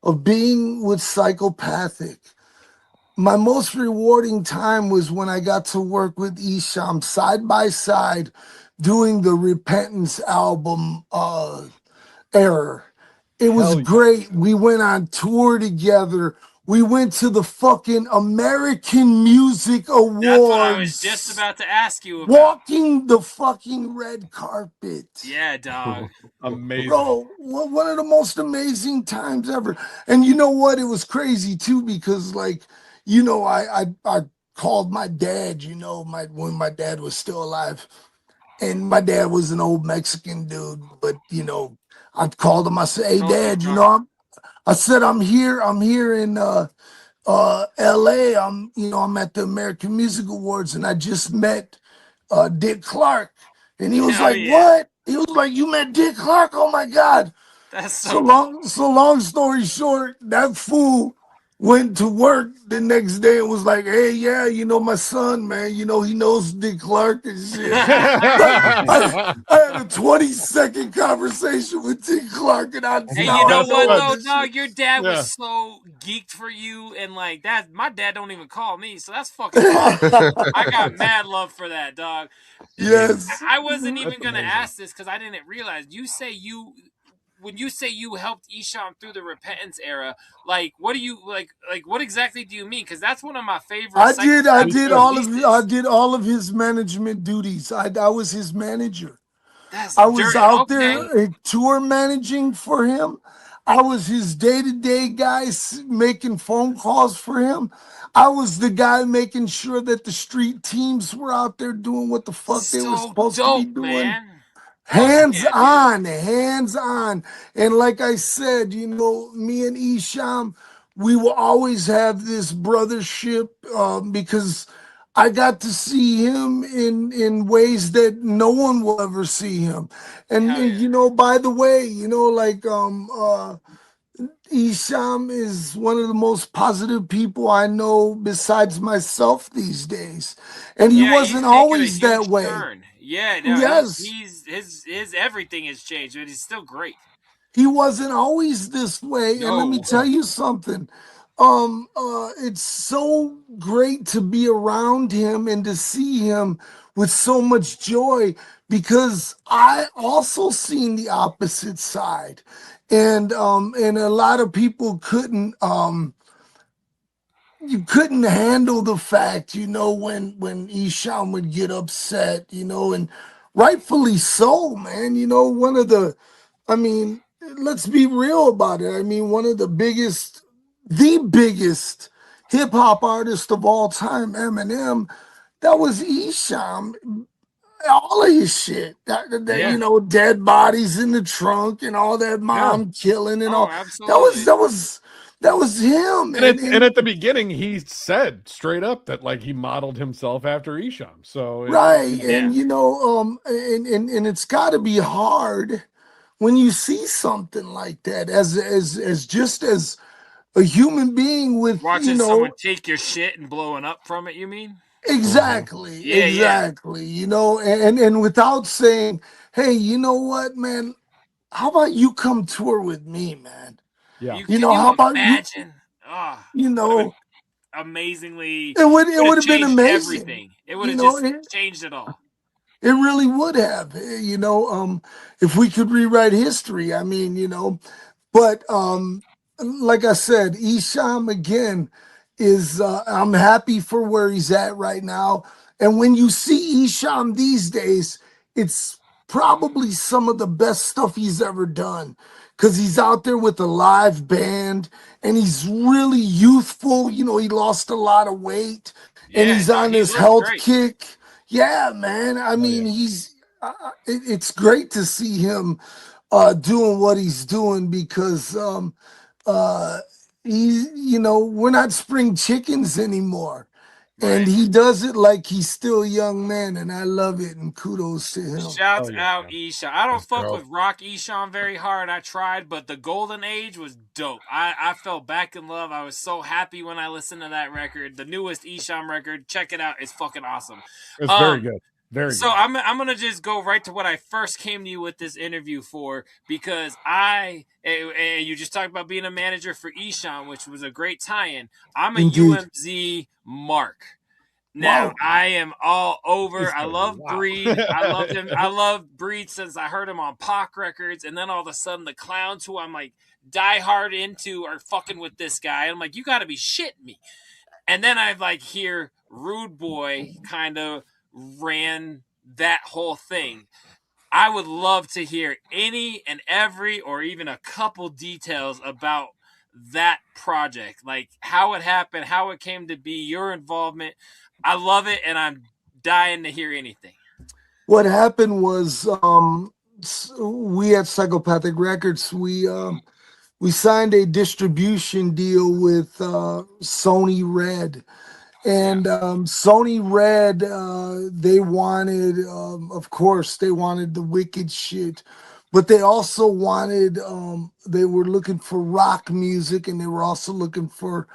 of being with Psychopathic, my most rewarding time was when I got to work with Isham side by side doing the Repentance album Error. It was great. We went on tour together. We went to the fucking American Music Awards. That's what I was just about to ask you about. Walking the fucking red carpet. Yeah, dog. Amazing. Bro, one of the most amazing times ever. And you know what? It was crazy too because, I called my dad, when my dad was still alive. And my dad was an old Mexican dude. But, I called him. I said, hey, Dad, I said, I'm here in LA. I'm at the American Music Awards and I just met Dick Clark. And he was what? He was like, you met Dick Clark? Oh my God. That's so long story short, that fool went to work the next day and was like, hey, yeah, my son, man, he knows Dick Clark and shit. I had a 20-second conversation with Dick Clark and Hey, you know what, though, dog? Your dad was so geeked for you and like that. My dad don't even call me, so that's fucking awesome. I got mad love for that, dog. Yes. I wasn't even going to ask this because I didn't realize. You say you when you say you helped Esham through the repentance era, like what do you like what exactly do you mean? Because that's one of my favorite. I did all of his management duties. I was his manager. I was out there tour managing for him. I was his day-to-day guy making phone calls for him. I was the guy making sure that the street teams were out there doing what the fuck they were supposed to be doing. Man. Hands on. And like I said, you know, me and Esham, we will always have this brothership because I got to see him in ways that no one will ever see him. And you know, by the way, you know, like Esham is one of the most positive people I know besides myself these days. And he wasn't always that way. Yeah, no, yes. His everything has changed, but he's still great. He wasn't always this way. No. And let me tell you something. It's so great to be around him and to see him with so much joy, because I also seen the opposite side. And a lot of people couldn't you couldn't handle the fact, you know, when Esham would get upset, you know, and rightfully so, man. You know, I mean, let's be real about it. I mean, one of the biggest hip hop artist of all time, Eminem, that was Esham. All of his shit, you know, dead bodies in the trunk and all that mom killing and all. Absolutely. That was him. And at the beginning, he said straight up that like he modeled himself after Esham. So right, and you know, and it's got to be hard when you see something like that as just as a human being with watching someone take your shit and blowing up from it. You mean? Exactly. Exactly. You know, and without saying, hey, you know what, man? How about you come tour with me, man? Yeah. You know, how about imagine? You know, amazingly. It would have been amazing. Everything. It would have just changed it all. It really would have. You know, if we could rewrite history, I mean, you know, but like I said, Esham again is I'm happy for where he's at right now. And when you see Esham these days, it's probably some of the best stuff he's ever done, because he's out there with a live band and he's really youthful. You know, he lost a lot of weight and he's on this health kick. Yeah, man. I mean, it's great to see him doing what he's doing, because you know, we're not spring chickens anymore. Right. And he does it like he's still a young man, and I love it, and kudos to him. Shouts out Esham. I don't fuck with rock Esham very hard. I tried, but the Golden Age was dope. I fell back in love. I was so happy when I listened to that record. The newest Esham record, check it out. It's fucking awesome. It's very good. Very so good. I'm gonna just go right to what I first came to you with this interview for, because and you just talked about being a manager for Esham, which was a great tie-in. I'm a UMZ mark. Now I am all over. I love Breed. I love him. I love Breed since I heard him on Pac records, and then all of a sudden the clowns who I'm like die hard into are fucking with this guy. And I'm like, you got to be shitting me. And then I like hear Rude Boy kind of ran that whole thing. I would love to hear any and every, or even a couple details about that project, like how it happened, how it came to be, your involvement. I love it, and I'm dying to hear anything. What happened was we at Psychopathic Records, we signed a distribution deal with Sony Red. And Sony Red, they wanted, of course, they wanted the wicked shit, but they also wanted, they were looking for rock music, and they were also looking for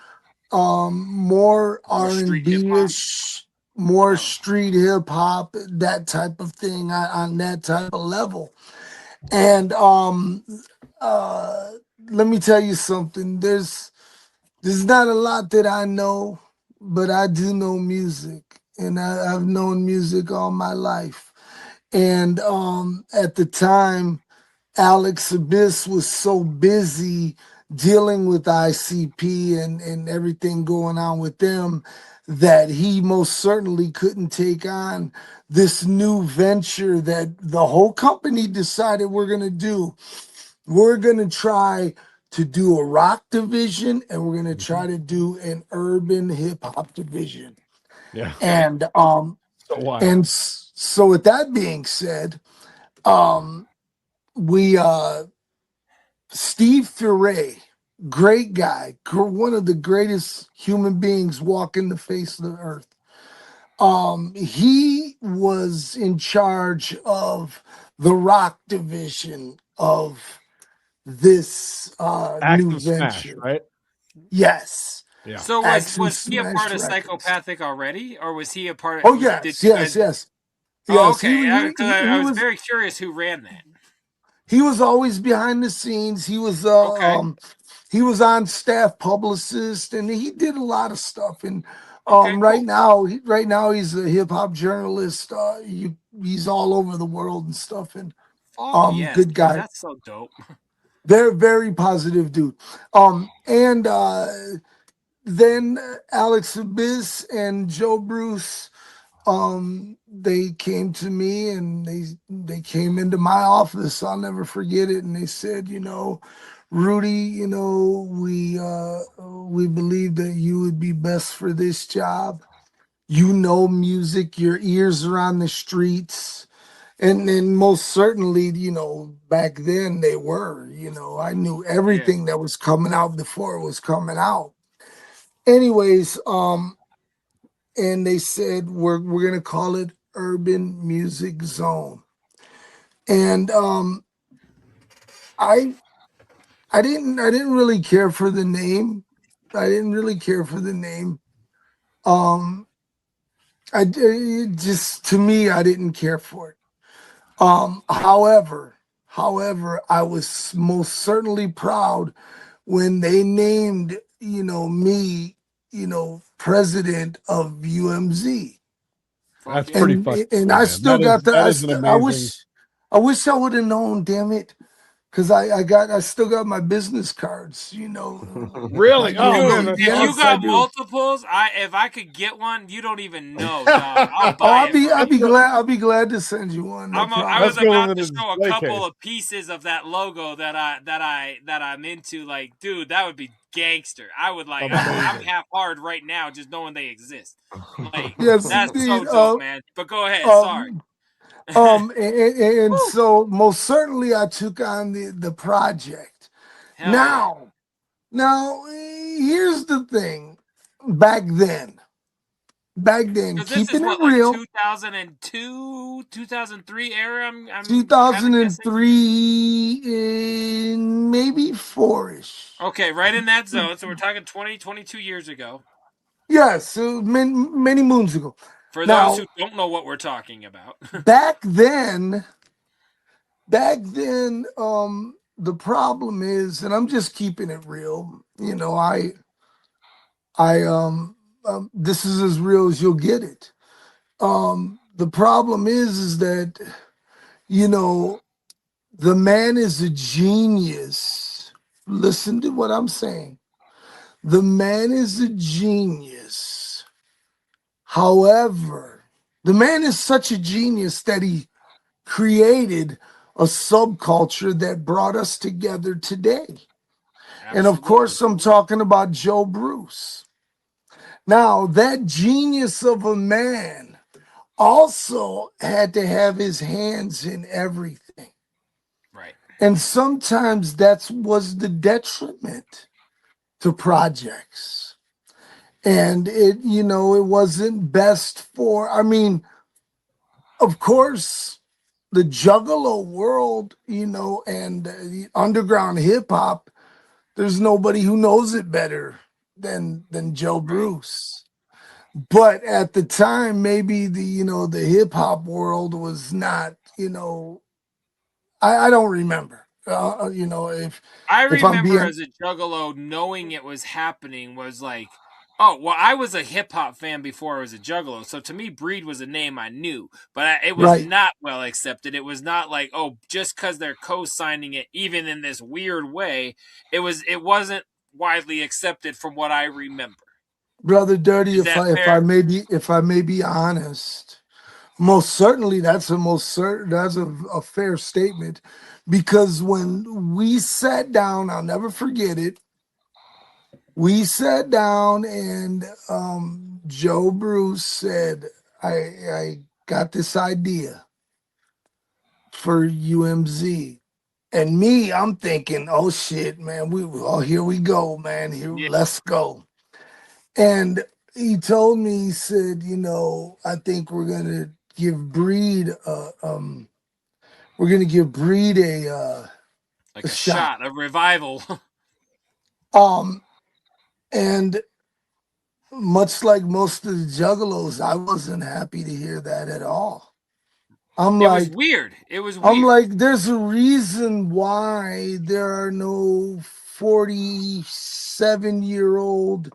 more R&B-ish, more street hip hop, that type of thing on that type of level. And let me tell you something. There's not a lot that I know, but I do know music, and I've known music all my life. And at the time, Alex Abyss was so busy dealing with ICP and everything going on with them that he most certainly couldn't take on this new venture that the whole company decided we're going to do. We're going to try to do a rock division, and we're going to try to do an urban hip hop division. Yeah. And so with that being said, we Steve Furay, great guy, one of the greatest human beings walking the face of the earth. He was in charge of the rock division of this new venture, Smash, right? Yes. Yeah. So was he a part of Psychopathic already, or was he a part of? Oh yes, yes. Oh, okay, I was very curious who ran that. He was always behind the scenes. He was he was on staff publicist, and he did a lot of stuff. And right now he's a hip hop journalist. He's all over the world and stuff. And yes, good guy. That's so dope. They're very positive dude. And then Alex Abyss and Joe Bruce, they came to me and they came into my office. I'll never forget it. And they said, Rudy, we believe that you would be best for this job. Music, your ears are on the streets. And then most certainly, back then they were, I knew everything that was coming out before it was coming out. Anyways, and they said we're gonna call it Urban Music Zone. And I didn't really care for the name. To me, I didn't care for it. However, I was most certainly proud when they named, me, president of UMZ. That's pretty fucking cool, I still got that. I wish I would have known, damn it. Because I still got my business cards, Really? Oh, dude, if you got multiples, if I could get one, you don't even know, dog. I'll be glad to send you one. No I was about to show a couple of pieces of that logo that I'm into. Like, dude, that would be gangster. I would I'm half hard right now just knowing they exist. Like, that's so dope, man. But go ahead. Sorry. And so most certainly I took on the project. Now here's the thing. Back then, keeping it real, 2002, 2003 era. 2003, maybe 4-ish. Okay, right in that zone. So we're talking 22 years ago. Yes, many moons ago. For those who don't know what we're talking about. back then, the problem is, and I'm just keeping it real, this is as real as you'll get it. The problem is that, the man is a genius. Listen to what I'm saying. The man is a genius. However, the man is such a genius that he created a subculture that brought us together today. Absolutely. And of course, I'm talking about Joe Bruce. Now, that genius of a man also had to have his hands in everything. Right. And sometimes that was the detriment to projects. And it wasn't best for, of course, the Juggalo world, and the underground hip hop, there's nobody who knows it better than Joe Bruce. But at the time, maybe the hip hop world was not, I don't remember. I remember as a Juggalo knowing it was happening was like Oh, well, I was a hip-hop fan before I was a Juggalo, so to me, Breed was a name I knew, but it was not well accepted. It was not like, oh, just because they're co-signing it, even in this weird way, it wasn't widely accepted from what I remember. Brother Dirty, if I may be honest, most certainly that's a fair statement, because when we sat down, I'll never forget it. We sat down and Joe Bruce said, I got this idea for UMZ. And me, I'm thinking, oh shit, man, here we go, man. Let's go. And he told me, he said, I think we're gonna give Breed a shot, a revival. And much like most of the Juggalos, I wasn't happy to hear that at all. It was weird. I'm like, there's a reason why there are no 47-year-old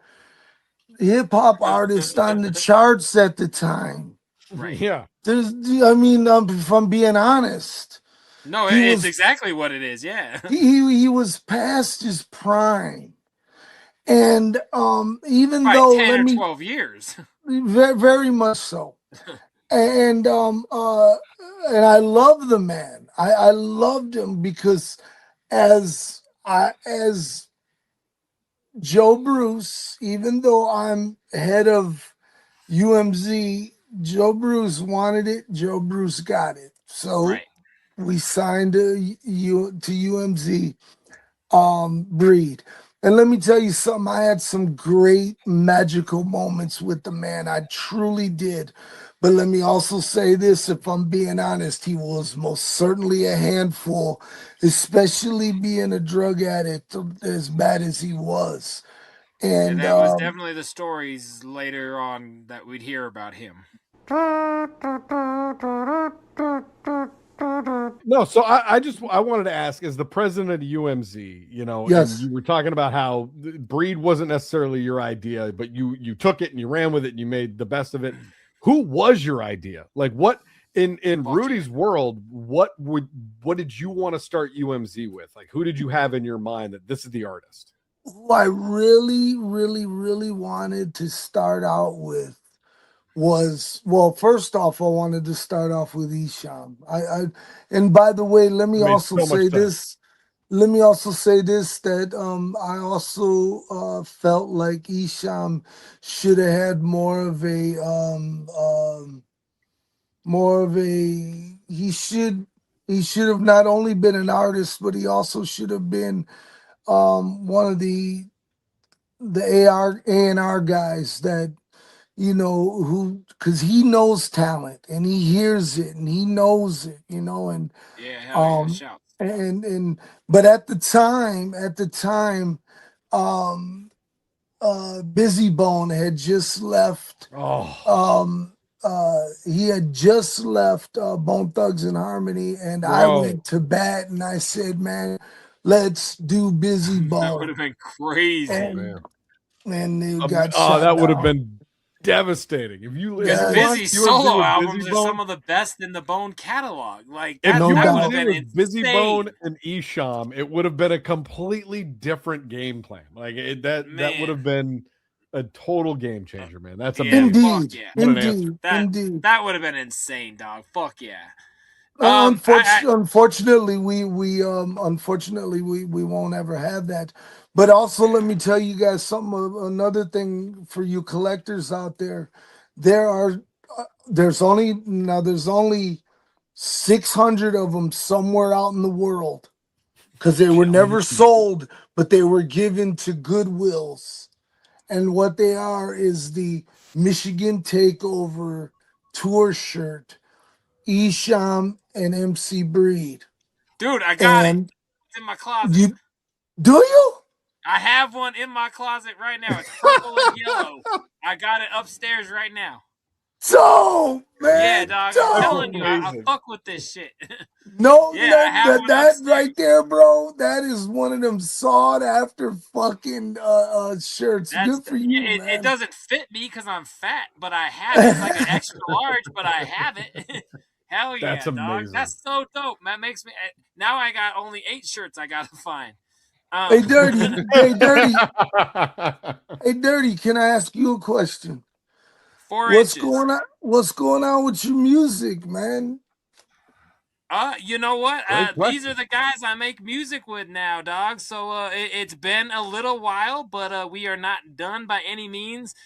hip hop artists on the charts at the time. Right. Yeah. If I'm being honest. No, it's exactly what it is. Yeah. He was past his prime. And even though 10 or 12 years. Very, very much so. And I love the man. I loved him because as Joe Bruce, even though I'm head of UMZ, Joe Bruce wanted it, Joe Bruce got it. So we signed to UMZ Breed. And let me tell you something, I had some great magical moments with the man. I truly did. But let me also say this, if I'm being honest, he was most certainly a handful, especially being a drug addict as bad as he was. And that was definitely the stories later on that we'd hear about him. No, so I wanted to ask, as the president of UMZ, yes. and you were talking about how Breed wasn't necessarily your idea, but you took it and you ran with it and you made the best of it. Who was your idea? Like, what in Rudy's world, what did you want to start UMZ with? Like, who did you have in your mind that this is the artist? Who I really, really, really wanted to start out with was, well, first off, I wanted to start off with Esham. And by the way, let me also say this, that I also felt like Esham should have had he should have not only been an artist, but he also should have been one of the A&R guys that, because he knows talent and he hears it and he knows it, and but at the time, Busy Bone had just left. He had just left Bone Thugs and Harmony, and I went to bat and I said, "Man, let's do Busy Bone." That would have been crazy, and they got shot that would down. have been devastating. If you Busy solo albums are some of the best in the Bone catalog. Like that would have been Busy Bone and Esham, it would have been a completely different game plan. Like that would have been a total game changer, man. That's amazing. Indeed. That would have been insane, dog. Fuck yeah. Unfortunately, we won't ever have that. But also, let me tell you guys something. Another thing for you collectors out there, there's only 600 of them somewhere out in the world, because they were never sold, but they were given to Goodwills. And what they are is the Michigan Takeover tour shirt, Esham and MC Breed. Dude, I got it. It's in my closet. Do you? I have one in my closet right now. It's purple and yellow. I got it upstairs right now. So, man, Yeah, dog. so. I'm telling you, I fuck with this shit. No, yeah, that right there, bro. That is one of them sought after fucking shirts. Good for you, man. It doesn't fit me because I'm fat, but I have it. It's like an extra large, but I have it. Hell yeah, That's amazing. dog. That's so dope. That makes me. Now I got only 8 shirts I gotta find. Hey, Dirty. Hey, Dirty. Hey, Dirty. Can I ask you a question? 4 inches. What's going on with your music, man? You know what? These are the guys I make music with now, dog. So it's been a little while, but we are not done by any means.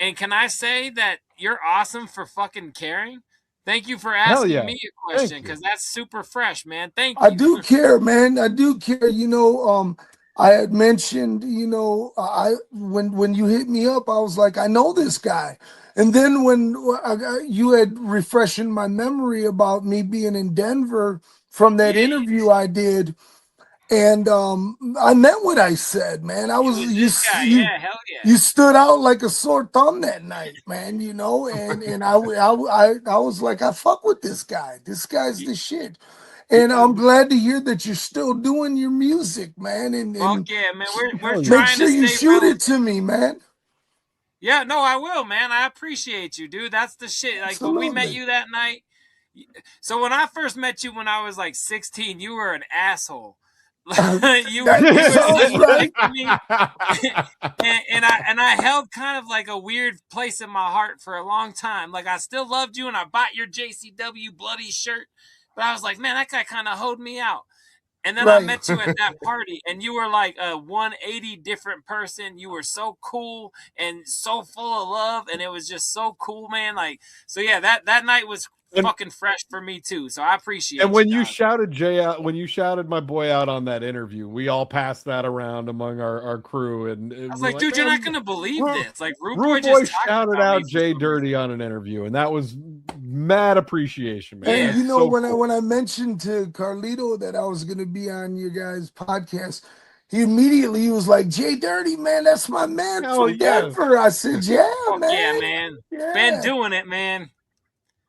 And can I say that you're awesome for fucking caring? Thank you for asking me a question because that's super fresh, man. Thank you. I do care, man. I do care. You know, I had mentioned, you know, when you hit me up, I was like, I know this guy. And then when you had refreshing my memory about me being in Denver from that interview I did, and I meant what I said, man. I was you stood out like a sore thumb that night, man. You know, and I was like, I fuck with this guy. This guy's the shit. And I'm glad to hear that you're still doing your music, man. And fuck yeah, man. We're make trying sure to you stay shoot it to me, man. Yeah, no, I will, man. I appreciate you, dude. That's the shit. Like when we met you that night. So when I first met you when I was like 16, you were an asshole. you were disrespecting me, and I held kind of like a weird place in my heart for a long time. Like I still loved you, and I bought your JCW bloody shirt, but I was like, man, that guy kind of hoed me out. And then I met you at that party, and you were like a 180 different person. You were so cool and so full of love, and it was just so cool, man. Like, so yeah, that night was fucking fresh for me too. So I appreciate it. And when you shouted Jay out, when you shouted my boy out on that interview, we all passed that around among our crew. And I was like, dude, you're not gonna believe this. Like, Rude Boy just shouted out JDirty on an interview, and that was mad appreciation, man. And That's you know, so when I mentioned to Carlito that I was gonna be on your guys' podcast, he was like, JDirty, man, that's my man from Denver. I said, yeah, man. Yeah, man. Yeah. Been doing it, man.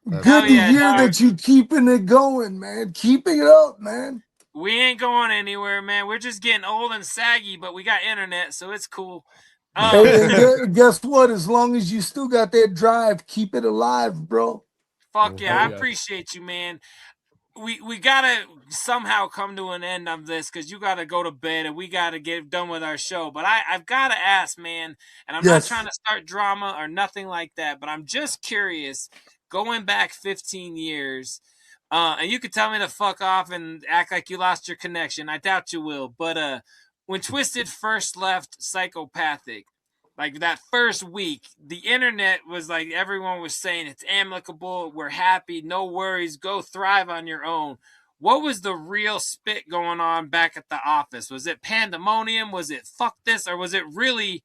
Good to hear that you keeping it going, man. Keeping it up, man. We ain't going anywhere, man. We're just getting old and saggy, but we got internet, so it's cool. Hey, guess what? As long as you still got that drive, keep it alive, bro. Fuck yeah, I appreciate you, man. We gotta somehow come to an end of this because you gotta go to bed and we gotta get done with our show. But I've gotta ask, man, and I'm not trying to start drama or nothing like that, but I'm just curious. Going back 15 years, and you could tell me to fuck off and act like you lost your connection. I doubt you will. But when Twisted first left Psychopathic, like that first week, the internet was like everyone was saying it's amicable, we're happy, no worries, go thrive on your own. What was the real spit going on back at the office? Was it pandemonium? Was it fuck this? Or was it really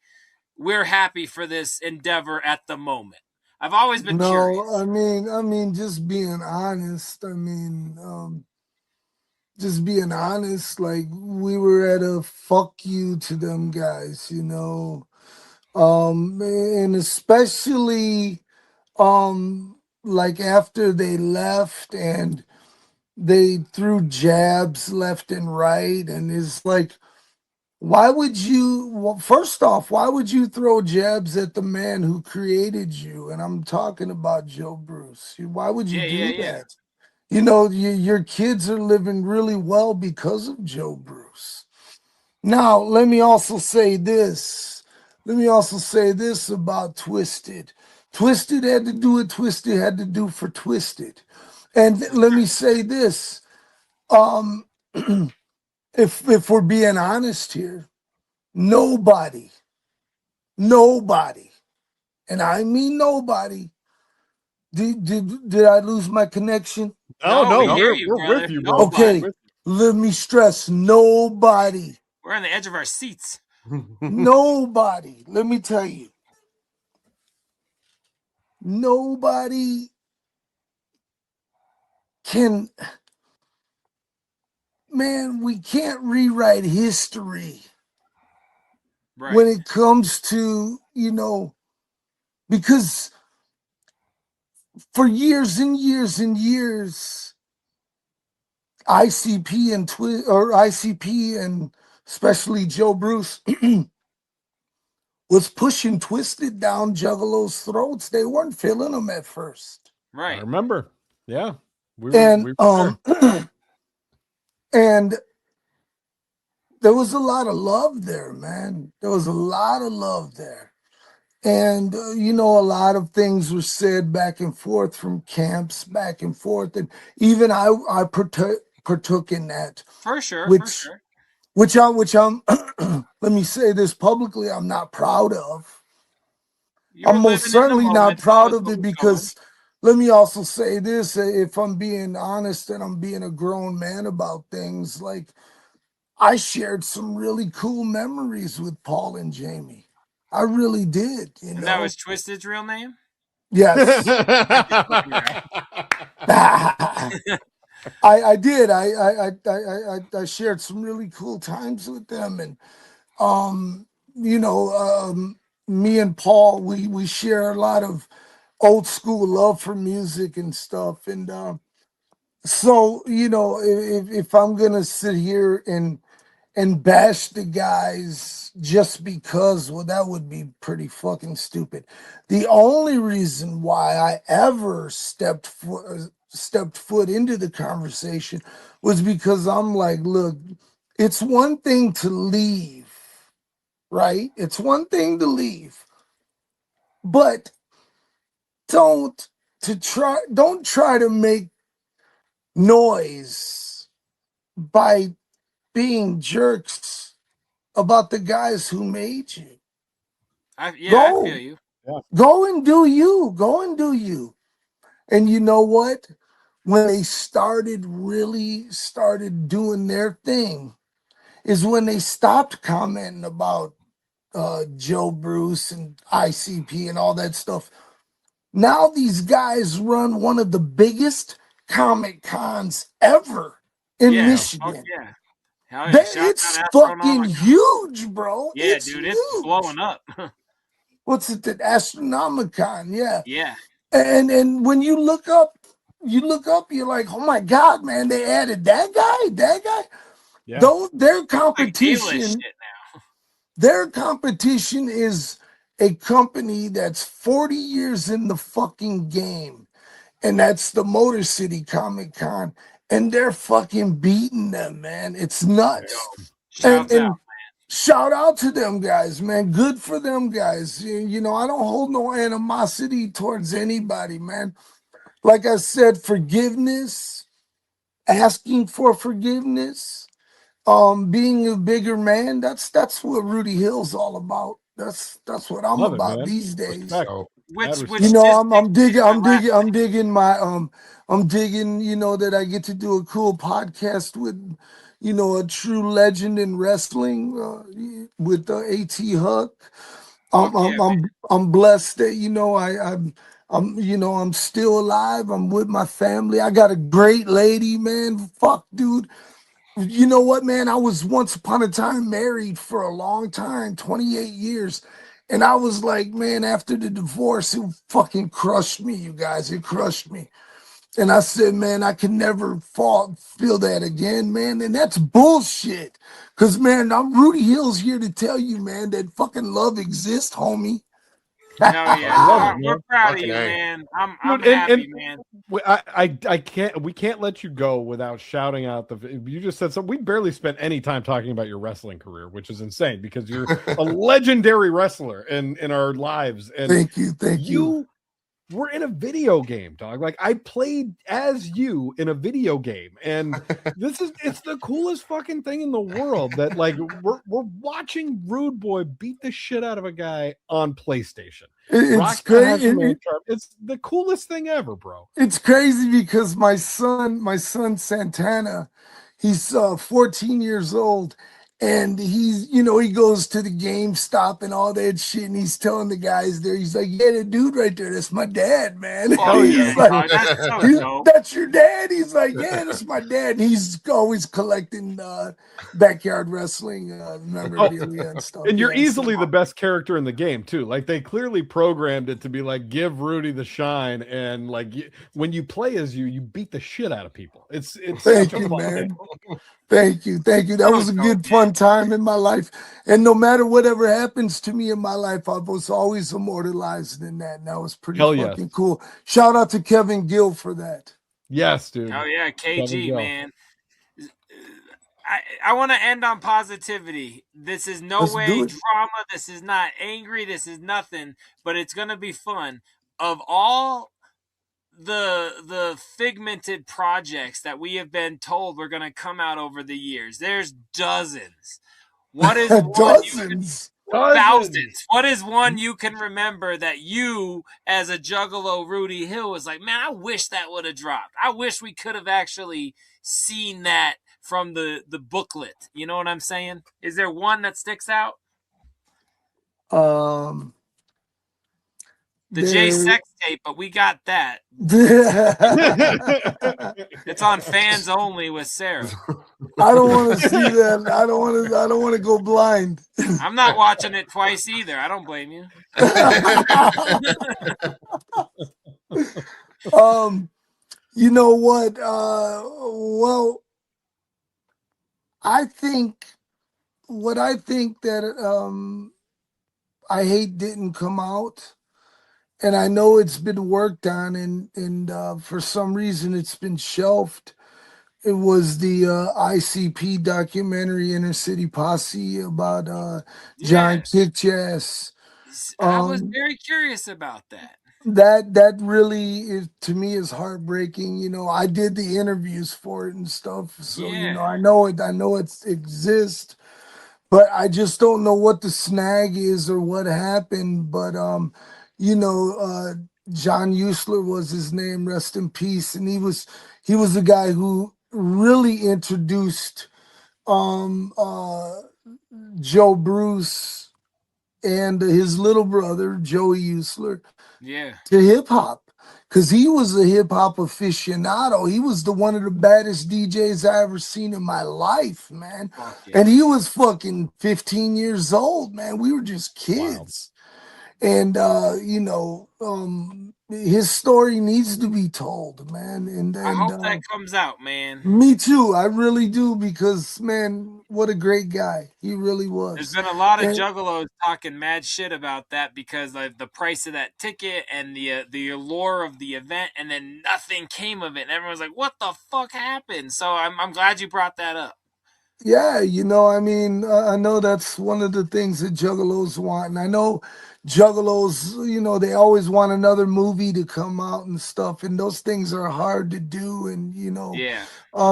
we're happy for this endeavor at the moment? I've always been curious. I mean, just being honest. Just being honest. Like we were at a fuck you to them guys, you know, and especially, like after they left and they threw jabs left and right, and it's like, why would you, first off, why would you throw jabs at the man who created you? And I'm talking about Joe Bruce. Why would you do that? You know, your kids are living really well because of Joe Bruce. Now, let me also say this. About Twisted. Twisted had to do what Twisted had to do for Twisted. And let me say this. If we're being honest here, nobody, and I mean nobody, did I lose my connection? No, we're with you, bro. Okay, let me stress, nobody. We're on the edge of our seats. Nobody, let me tell you, nobody can. Man, we can't rewrite history when it comes to, you know, because for years and years and years, ICP and especially Joe Bruce was pushing Twisted down Juggalo's throats. They weren't feeling them at first. Right. I remember. Yeah. We And were and there was a lot of love there, man. There was a lot of love there. And, you know, a lot of things were said back and forth from camps, back and forth. And even I partook in that. For sure, which I'm, let me say this publicly, I'm not proud of. I'm most certainly not proud of it because, let me also say this, if I'm being honest and I'm being a grown man about things, like, I shared some really cool memories with Paul and Jamie. I really did. You know? And that was Twisted's real name? Yes. I did. I shared some really cool times with them. And, you know, me and Paul, we share a lot of old school love for music and stuff. And so, you know, if I'm going to sit here and bash the guys just because, well, that would be pretty fucking stupid. The only reason why I ever stepped foot into the conversation was because I'm like, look, it's one thing to leave, right? It's one thing to leave, but don't try to make noise by being jerks about the guys who made you. I feel you. Go and do you. Go and do you. And you know what? When they really started doing their thing is when they stopped commenting about Joe Bruce and ICP and all that stuff. Now these guys run one of the biggest comic cons ever in Michigan. Yeah. It's fucking huge, bro. Yeah, it's dude, huge. it's blowing up. What's it? The Astronomicon, yeah. Yeah. And when you look up, you're like, oh my God, man, they added that guy. Yeah. Their competition, their competition is a company that's 40 years in the fucking game. And that's the Motor City Comic Con. And they're fucking beating them, man. It's nuts. And shout out to them guys, man. Good for them guys. You know, I don't hold no animosity towards anybody, man. Like I said, forgiveness, asking for forgiveness, being a bigger man. That's what Rudy Hill's all about. That's what I'm about these days. You know, I'm digging my I'm digging, you know, that I get to do a cool podcast with, you know, a true legend in wrestling with AT Huck. I'm blessed that, you know, I'm still alive. I'm with my family. I got a great lady, man. Fuck, dude. You know what, man? I was once upon a time married for a long time, 28 years. And I was like, man, after the divorce, it fucking crushed me, you guys. It crushed me. And I said, man, I can never feel that again, man. And that's bullshit. Because, man, I'm Rudy Hill's here to tell you, man, that fucking love exists, homie. We're proud of you, man. I'm happy, man. We can't let you go without shouting out you just said something. We barely spent any time talking about your wrestling career, which is insane because you're a legendary wrestler in our lives. And thank you. We're in a video game, dog. Like I played as you in a video game, and it's the coolest fucking thing in the world that like we're watching Rude Boy beat the shit out of a guy on PlayStation. It's crazy. It's the coolest thing ever, bro. It's crazy because my son Santana, he's 14 years old, And he's, you know, he goes to the GameStop and all that shit, and he's telling the guys there, he's like, yeah, that dude right there, that's my dad, man. Oh, He's yeah. like, Oh, that's so dope. that's your dad? He's like, yeah, that's my dad. And he's always collecting backyard wrestling memorabilia and stuff. And you're Yeah, easily so- the best character in the game too. Like they clearly programmed it to be like, give Rudy the shine, and like when you play as you beat the shit out of people. It's Thank such a you, fun man. game. Thank you. That was a good, fun time in my life. And no matter whatever happens to me in my life, I was always immortalized in that. And that was pretty Hell yes. fucking cool. Shout out to Kevin Gill for that. Yes, dude. Oh yeah, KG, man. I want to end on positivity. This is no Let's way do it. drama. This is not angry. This is nothing. But it's gonna be fun. Of all the figmented projects that we have been told were going to come out over the years, there's dozens. What is dozens? Thousands. What is one you can remember that you, as a Juggalo Rudy Hill, was like, man, I wish that would have dropped. I wish we could have actually seen that from the booklet. You know what I'm saying? Is there one that sticks out? The J sex tape, but we got that. It's on Fans Only with Sarah. I don't want to see that. I don't want to go blind. I'm not watching it twice either. I don't blame you. You know what? Well, I think that I hate didn't come out. And I know it's been worked on, and for some reason it's been shelved. It was the ICP documentary, Inner City Posse, about John Kick-Ass. I was very curious about that. That really is, to me, is heartbreaking. You know, I did the interviews for it and stuff, so you know, I know it exists, but I just don't know what the snag is or what happened. But you know, John Usler was his name, rest in peace. And he was the guy who really introduced Joe Bruce and his little brother, Joey Usler, to hip hop. Cause he was a hip hop aficionado. He was one of the baddest DJs I ever seen in my life, man. And he was fucking 15 years old, man. We were just kids. And you know, his story needs to be told, man. And I hope that comes out, man. Me too. I really do, because man, what a great guy he really was. There's been a lot of juggalos talking mad shit about that because of the price of that ticket and the allure of the event, and then nothing came of it. And everyone's like, "What the fuck happened?" So I'm glad you brought that up. Yeah, you know, I mean, I know that's one of the things that juggalos want, and I know juggalos, you know, they always want another movie to come out and stuff, and those things are hard to do, and you know,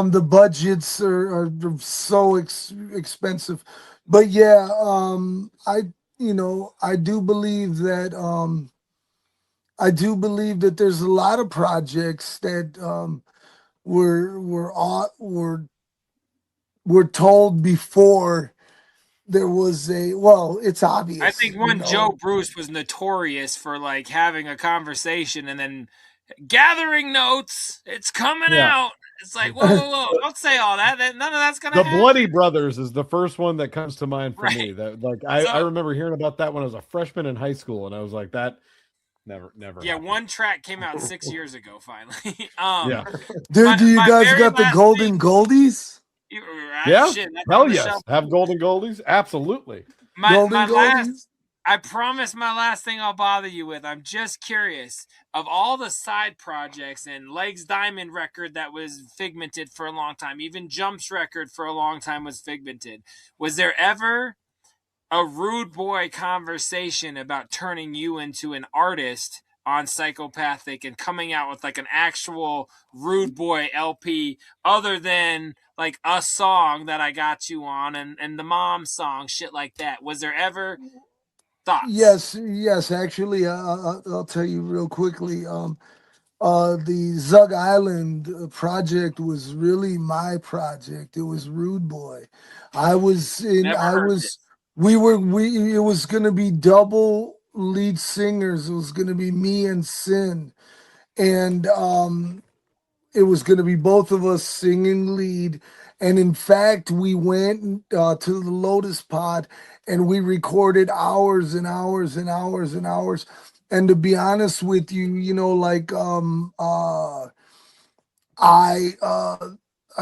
the budgets are so expensive. But yeah, I do believe that there's a lot of projects that were told before there was it's obvious. I think Joe Bruce was notorious for like having a conversation and then gathering notes. It's coming out. It's like, whoa, don't say all that. None of that's gonna happen. The Bloody Brothers is the first one that comes to mind for me. That like I remember hearing about that when I was a freshman in high school, and I was like, that never. Yeah, happened. One track came out 6 years ago. Finally. Dude, do you guys got the Golden Goldies? Yeah, shit, hell yes. Have Golden Goldies? Absolutely. My last, I promise my last thing I'll bother you with. I'm just curious, of all the side projects, and Legs Diamond record that was figmented for a long time, even Jump's record for a long time was figmented. Was there ever a Rude Boy conversation about turning you into an artist on Psychopathic and coming out with like an actual Rude Boy LP other than like a song that I got you on and the mom song, shit like that? Was there ever thoughts? Yes. Actually, I'll tell you real quickly. the Zug Island project was really my project. It was Rude Boy. It was gonna be double lead singers. It was gonna be me and Sin. And it was gonna be both of us singing lead. And in fact, we went to the Lotus Pod and we recorded hours and hours and hours and hours. And to be honest with you, you know, like I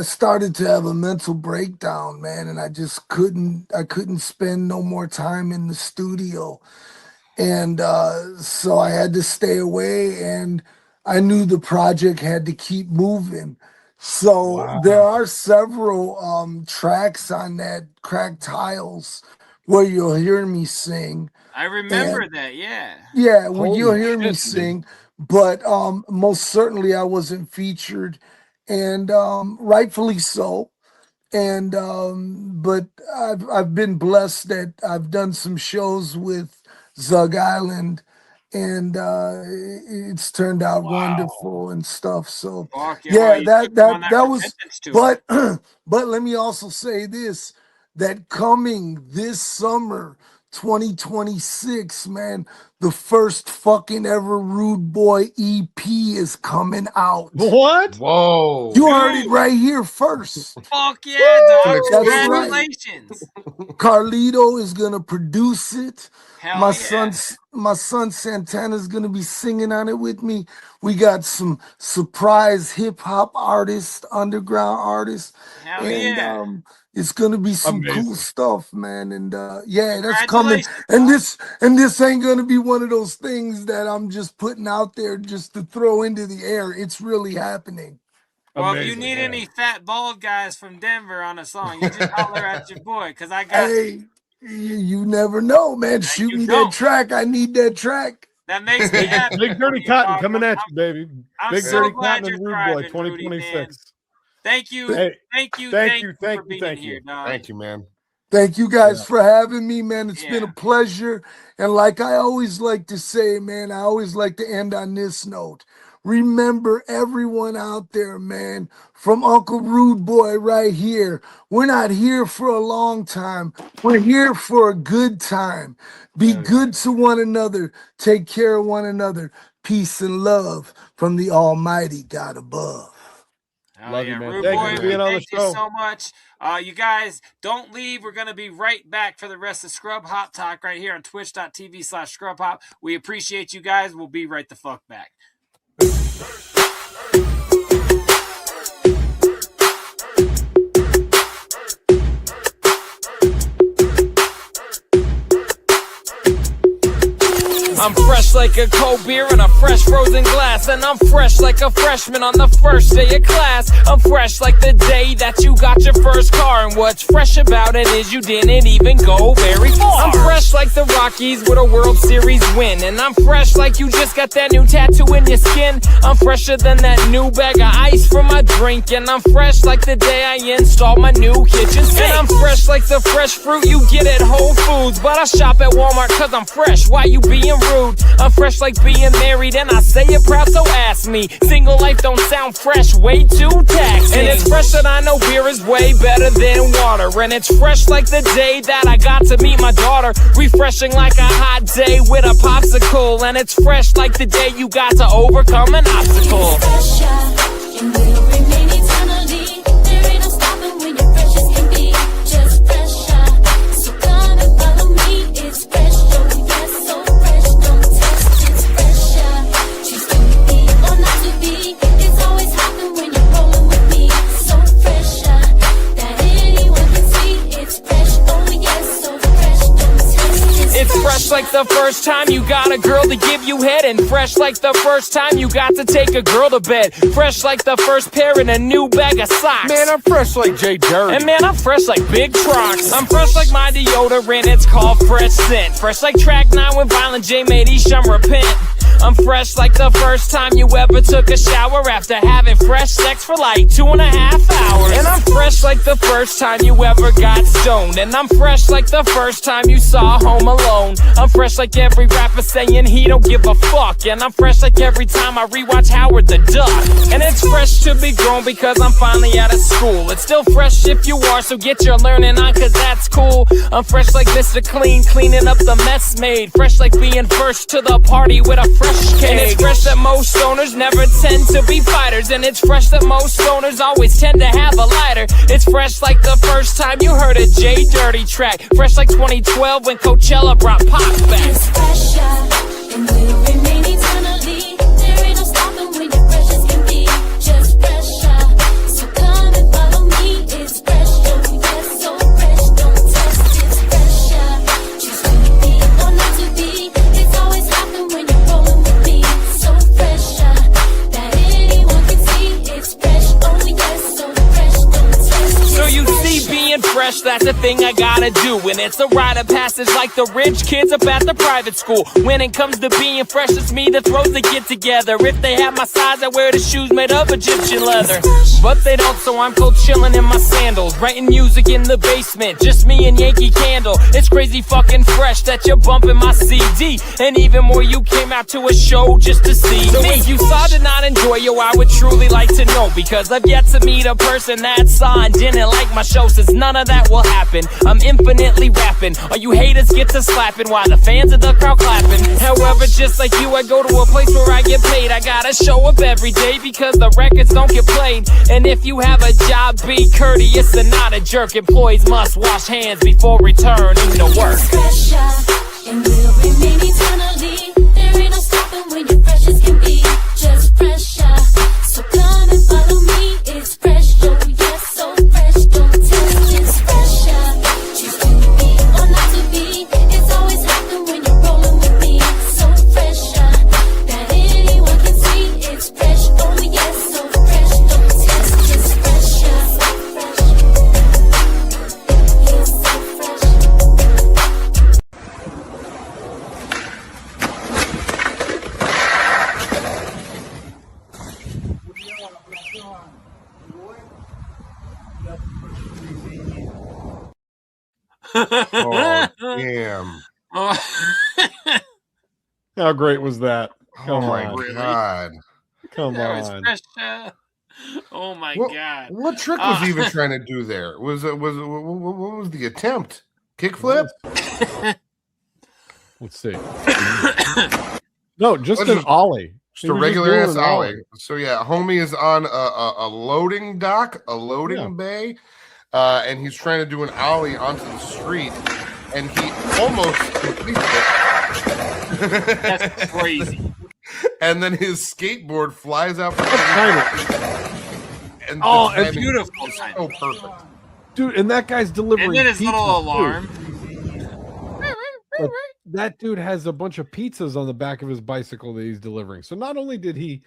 started to have a mental breakdown, man, and I just couldn't spend no more time in the studio. And so I had to stay away, and I knew the project had to keep moving. So there are several tracks on that Cracked Tiles where you'll hear me sing. I remember that, yeah. Yeah, well, you'll hear me sing, but most certainly I wasn't featured, and rightfully so. And but I've been blessed that I've done some shows with Zug Island, and it's turned out wonderful and stuff. So yeah, that was. But let me also say this: that coming this summer, 2026, man, the first fucking ever Rude Boy EP is coming out. What? Whoa. You heard it right here first. Fuck yeah, dog. Congratulations. Right. Carlito is gonna produce it. Hell My son Santana's gonna be singing on it with me. We got some surprise hip hop artists, underground artists. Hell yeah. It's gonna be some cool stuff, man, and yeah, that's coming. And this ain't gonna be one of those things that I'm just putting out there just to throw into the air. It's really happening. Well, if you need any fat bald guys from Denver on a song, you just holler at your boy, because I got. Hey, you never know, man. Shoot me that track. I need that track. That makes me happy. Big Dirty Cotton coming at you, baby. Big Dirty Cotton and Rude Boy 2026. Thank you. Hey, thank you for being here, dog. Thank you, man. Thank you guys for having me, man. It's been a pleasure. And like I always like to say, man, I always like to end on this note. Remember, everyone out there, man, from Uncle Rude Boy right here, we're not here for a long time. We're here for a good time. Be good to one another. Take care of one another. Peace and love from the Almighty God above. Love you, man. Rude Thank Boy, you for being on the show. Thank you so much. You guys, don't leave. We're going to be right back for the rest of Scrub Hop Talk right here on twitch.tv/ScrubHop. We appreciate you guys. We'll be right the fuck back. I'm fresh like a cold beer in a fresh frozen glass, and I'm fresh like a freshman on the first day of class. I'm fresh like the day that you got your first car, and what's fresh about it is you didn't even go very far. I'm fresh like the Rockies with a World Series win, and I'm fresh like you just got that new tattoo in your skin. I'm fresher than that new bag of ice from my drink, and I'm fresh like the day I installed my new kitchen sink. And I'm fresh like the fresh fruit you get at Whole Foods, but I shop at Walmart cause I'm fresh. Why you being rude? I'm fresh like being married, and I say it proud, so ask me. Single life don't sound fresh, way too taxing. And it's fresh that I know beer is way better than water, and it's fresh like the day that I got to meet my daughter. Refreshing like a hot day with a popsicle, and it's fresh like the day you got to overcome an obstacle. And we'll remain eternally. There ain't no stopping when you're fresh as can be. Just fresher. So come and follow me. It's fresh, oh yes, so fresh. Don't test, it's fresher. Choose to be or not to be. It's always happen when you're rolling with me. So fresher that anyone can see. It's fresh, oh yes, so fresh. Don't test, it's fresh like the first time you got a girl to give you head, and fresh like the first time you got to take a girl to bed. Fresh like the first pair in a new bag of socks. Man, I'm fresh like JDirty. And man, I'm fresh like Big Trox. I'm fresh like my deodorant, it's called Fresh Scent. Fresh like Track 9 when Violent J made Esham repent. I'm fresh like the first time you ever took a shower after having fresh sex for like 2.5 hours. And I'm fresh like the first time you ever got stoned. And I'm fresh like the first time you saw Home Alone. I'm fresh like every rapper saying he don't give a fuck. And I'm fresh like every time I rewatch Howard the Duck. And it's fresh to be grown because I'm finally out of school. It's still fresh if you are, so get your learning on, cause that's cool. I'm fresh like Mr. Clean, cleaning up the mess made. Fresh like being first to the party with a fresh cake. And it's fresh that most stoners never tend to be fighters. And it's fresh that most stoners always tend to have a lighter. It's fresh like the first time you heard a JDirty track. Fresh like 2012 when Coachella brought Pac back. It's fresher and will remain eternally. There ain't no stopping when you're fresh as can be. Just fresher. So come and follow me. It's fresh, oh yes, so fresh. Don't test, it's fresher. Choose to be or not to be. It's always happening when you're rolling with me. So fresher that anyone can see. It's fresh, oh yes, so fresh. Don't test. So you see, being fresh, that's the thing I gotta do. And it's a rite of passage like the rich kids up at the private school. When it comes to being fresh, it's me that throws the get together. If they have my size, I wear the shoes made of Egyptian leather. But they don't, so I'm cold chilling in my sandals, writing music in the basement, just me and Yankee Candle. It's crazy fucking fresh that you're bumping my CD. And even more, you came out to a show just to see me. If you saw did not enjoy you, I would truly like to know, because I've yet to meet a person that saw and didn't like my show, since none of that will happen. I'm infinitely rapping. All you haters get to slapping while the fans of the crowd clapping. However, just like you, I go to a place where I get paid. I gotta show up every day because the records don't get played. And if you have a job, be courteous and not a jerk. Employees must wash hands before returning to work. It's fresher and will remain eternally. There ain't no stopping when you're fresh as can be. Just fresher. So come and follow me. It's fresh, oh yes, so fresh. Don't test, it's fresher. Choose to be or not to be. It's always happening when you're rolling with me. So fresher that anyone can see. It's fresh, oh yes, so fresh. Don't test, it's fresher. So fresh. It's so fresh. Oh, damn. Oh, How great was that? Oh Come my on. God. Come that was on. fresh. Oh my God. What trick was he even trying to do there? What was the attempt? Kickflip? Let's see. No, just What an is- ollie. Just He a was regular doing ass an ollie. So yeah, homie is on a loading dock, a loading bay, and he's trying to do an ollie onto the street, and he almost completes it. That's crazy. And then his skateboard flies out. And Oh, the and timing beautiful is so perfect. Dude, and that guy's delivering. And then his little pizzas, alarm. But that dude has a bunch of pizzas on the back of his bicycle that he's delivering. So not only did he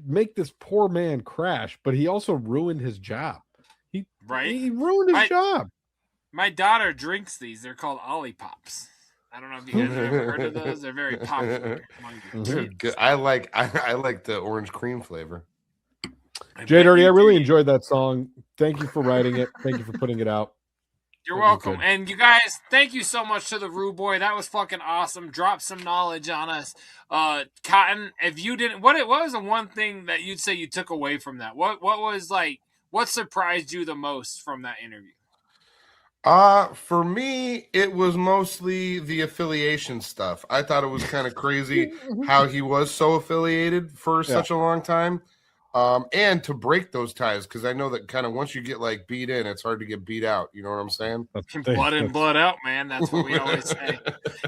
make this poor man crash, but he also ruined his job. He ruined his job. My daughter drinks these. They're called Ollie Pops. I don't know if you guys have ever heard of those. They're very popular among your They're kids. good. I like the orange cream flavor. JDirty, I really enjoyed that song. Thank you for writing it. Thank you for putting it out. You're welcome. And you guys, thank you so much to the Rude Boy. That was fucking awesome. Drop some knowledge on us. Cotton, if you didn't, what was the one thing that you'd say you took away from that? What was like, what surprised you the most from that interview? For me, it was mostly the affiliation stuff. I thought it was kind of crazy how he was so affiliated for such a long time. And to break those ties, because I know that kind of once you get like beat in, it's hard to get beat out. You know what I'm saying? Blood in, blood out, man. That's what we always say.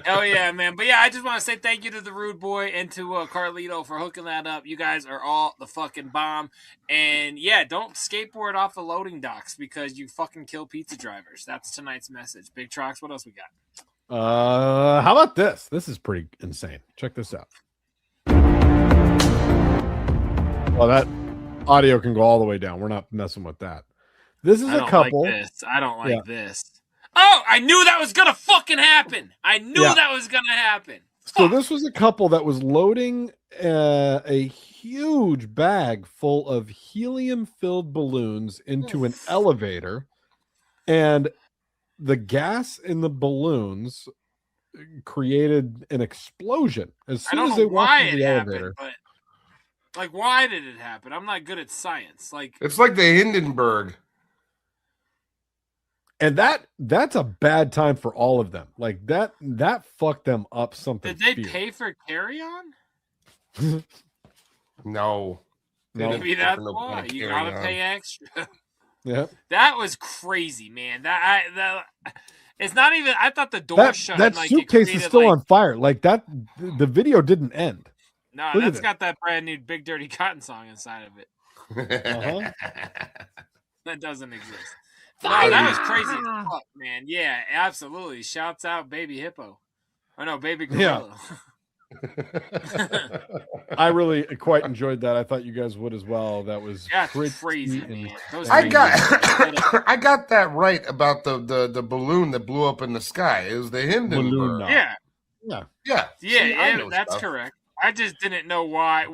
Hell yeah, man. But yeah, I just want to say thank you to the Rude Boy and to Carlito for hooking that up. You guys are all the fucking bomb. And yeah, don't skateboard off the loading docks because you fucking kill pizza drivers. That's tonight's message. Big Trox, what else we got? How about this? This is pretty insane. Check this out. Well, that audio can go all the way down. We're not messing with that. This is a couple. Like this. I don't like this. Oh, I knew that was gonna fucking happen. I knew that was gonna happen. So this was a couple that was loading a huge bag full of helium-filled balloons into an elevator, and the gas in the balloons created an explosion as soon as they walked into the elevator. But like, why did it happen? I'm not good at science. Like, it's like the Hindenburg. And that's a bad time for all of them. Like that fucked them up something. Did they pay for carry-on? No. Maybe that's why. You gotta pay extra. Yeah. That was crazy, man. It's not even. I thought the door shut. That like, suitcase is still on fire. Like that, the video didn't end. No, that's got that brand new Big Dirty Cotton song inside of it. That doesn't exist. No, that was crazy as fuck, man. Yeah, absolutely. Shouts out Baby Hippo. Oh no, Baby Gorilla. Yeah. I really quite enjoyed that. I thought you guys would as well. That was crazy, man. I got that right about the balloon that blew up in the sky. It was the Hindenburg. Yeah, that's correct. I just didn't know why.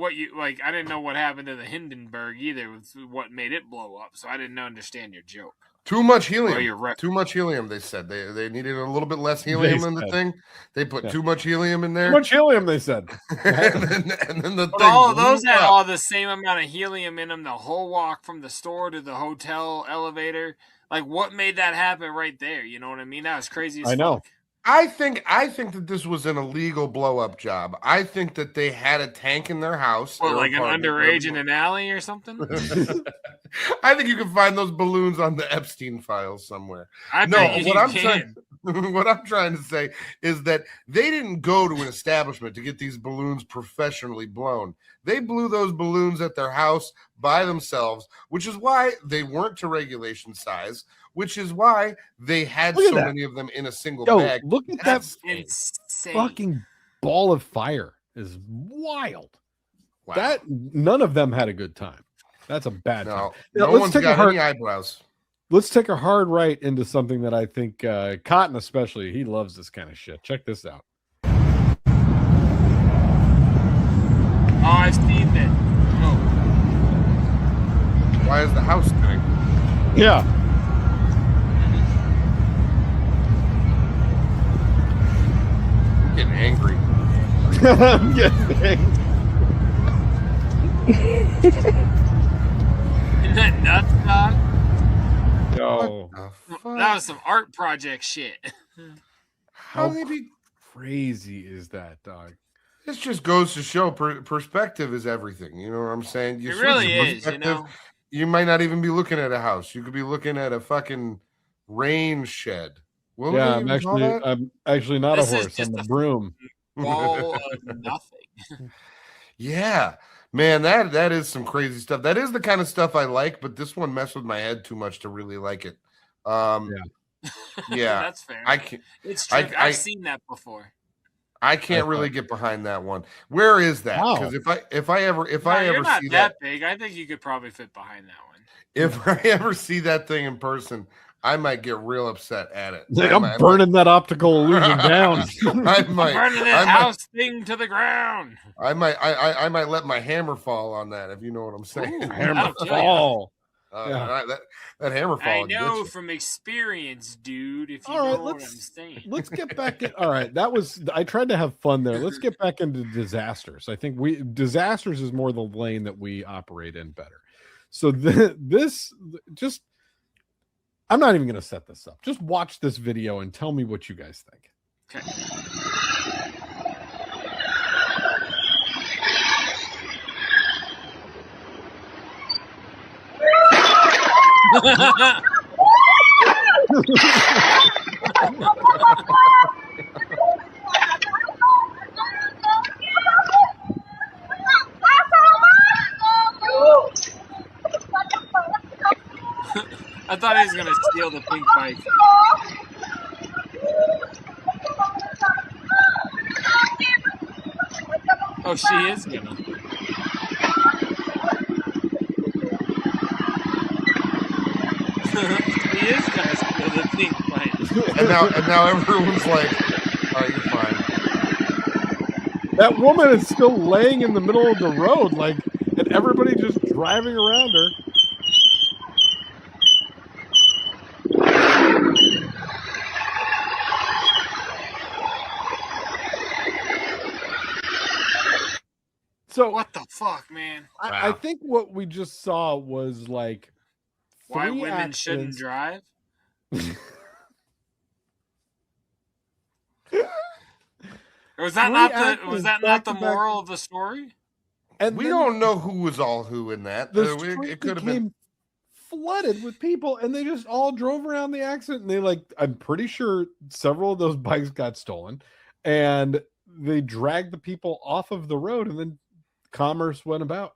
I didn't know what happened to the Hindenburg either. Was what made it blow up. So I didn't understand your joke. Too much helium. Too much helium. They said they needed a little bit less helium in the thing. They put too much helium in there. Too much helium, they said. and then the thing. All of those had all the same amount of helium in them. The whole walk from the store to the hotel elevator. Like, what made that happen right there? You know what I mean? That was crazy. As I know. Fuck. I think that this was an illegal blow up job. I think that they had a tank in their house. What, like an underage in an alley or something? I think you can find those balloons on the Epstein files somewhere. What I'm trying to say is that they didn't go to an establishment to get these balloons professionally blown. They blew those balloons at their house by themselves, which is why they weren't to regulation size, which is why they had so many of them in a single bag. Look at that fucking ball of fire. Is wild. Wow. That none of them had a good time. That's a bad time. No one's got any eyebrows. Let's take a hard right into something that I think Cotton especially, he loves this kind of shit. Check this out. Oh, I've seen that. Oh. Why is the house spinning? Yeah. I'm getting angry. I'm getting angry. Isn't that nuts, dog? Yo. That was some art project shit. How crazy is that, dog? This just goes to show perspective is everything. You know what I'm saying? It really is, you know? You might not even be looking at a house. You could be looking at a fucking rain shed. Yeah, I'm actually not a horse. I'm a broom. Ball of nothing. Yeah. Man, that is some crazy stuff. That is the kind of stuff I like, but this one messed with my head too much to really like it. Yeah. That's fair. It's true. I've seen that before. I can't really get behind that one. Where is that? Because if I ever you're not see that big, I think you could probably fit behind that one. If I ever see that thing in person, I might get real upset at it. I'm burning that optical illusion down. I'm burning that house thing to the ground. I might let my hammer fall on that, if you know what I'm saying. Ooh, hammer fall. That hammer fall. I know from experience, dude. If you know what I'm saying. Let's get back in. All right, I tried to have fun there. Let's get back into disasters. I think disasters is more the lane that we operate in better. So I'm not even going to set this up. Just watch this video and tell me what you guys think. Okay. I thought he was going to steal the pink bike. Oh, she is going to. He is going to steal the pink bike. And now everyone's like, all right, you're fine. That woman is still laying in the middle of the road, like, and everybody just driving around her. So what the fuck, man? I think what we just saw was like why three women accidents. shouldn't drive. Was that not the moral of the story? And we don't know who was all who in that. It could have been flooded with people, and they just all drove around the accident. And they I'm pretty sure several of those bikes got stolen, and they dragged the people off of the road, and then commerce went about.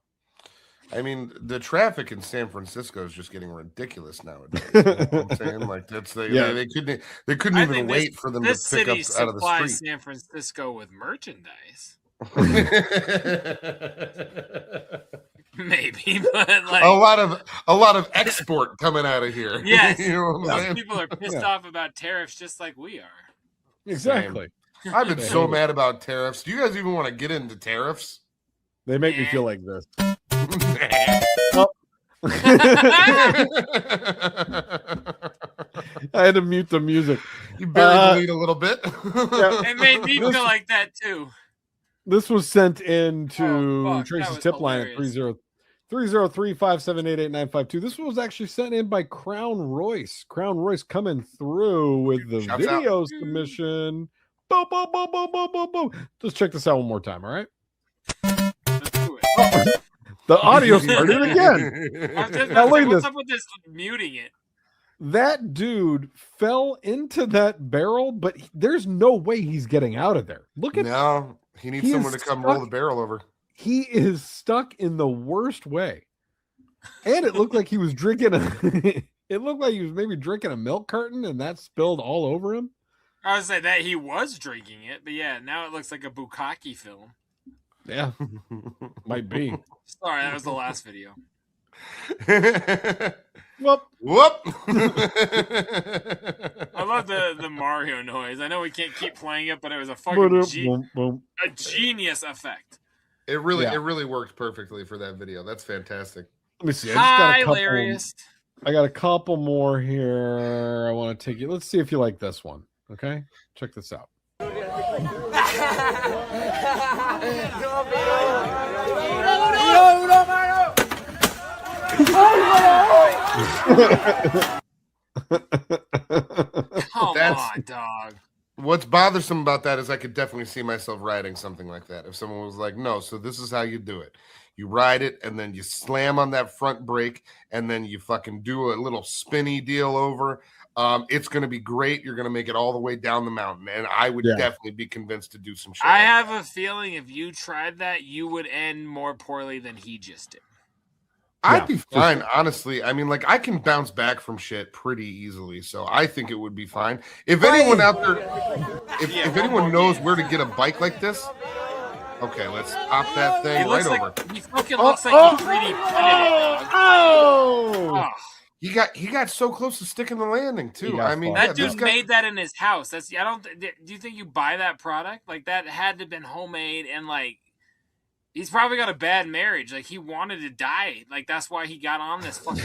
I mean, the traffic in San Francisco is just getting ridiculous nowadays. You know what I'm saying? Like they couldn't even wait for them to pick up out of the street. San Francisco with merchandise. Maybe, but like a lot of export coming out of here. Yes, you know what I'm saying? People are pissed off about tariffs just like we are. Exactly. Same. I've been so mad about tariffs. Do you guys even want to get into tariffs? They make me feel like this. I had to mute the music. You buried the lead a little bit. It made me feel like that too. This was sent in to Tracy's tip line at 303-578-8952. This was actually sent in by Crown Royce. Crown Royce coming through with the video submission. Boom, boom, boom, boom, boom, boom, boom. Let's check this out one more time, all right? The audio started again. What's up with this muting it? That dude fell into that barrel, but there's no way he's getting out of there. Look at he needs someone to come roll the barrel over. He is stuck in the worst way. And it looked like he was drinking it looked like he was maybe drinking a milk carton, and that spilled all over him. I would say that he was drinking it, but yeah, now it looks like a bukkake film. Yeah, might be. Sorry, that was the last video. Whoop. I love the Mario noise. I know we can't keep playing it, but it was a fucking genius effect. It really worked perfectly for that video. That's fantastic. Let me see. Hilarious. I got a couple more here. I want to take you. Let's see if you like this one. Okay, check this out. Come on, dog. What's bothersome about that is I could definitely see myself riding something like that. If someone was like, no, so this is how you do it. You ride it, and then you slam on that front brake, and then you fucking do a little spinny deal over. It's going to be great. You're going to make it all the way down the mountain, and I would definitely be convinced to do some shit. I have a feeling if you tried that, you would end more poorly than he just did. I'd be fine, honestly. I mean, like, I can bounce back from shit pretty easily, so I think it would be fine. If anyone out there, if anyone knows where to get a bike like this, okay, let's pop that thing right over. He fucking looks like he 3D printed it. He got so close to sticking the landing too. I mean, that dude made that in his house. Do you think you buy that product? Like, that had to have been homemade, and like, he's probably got a bad marriage. Like, he wanted to die. Like, that's why he got on this fucking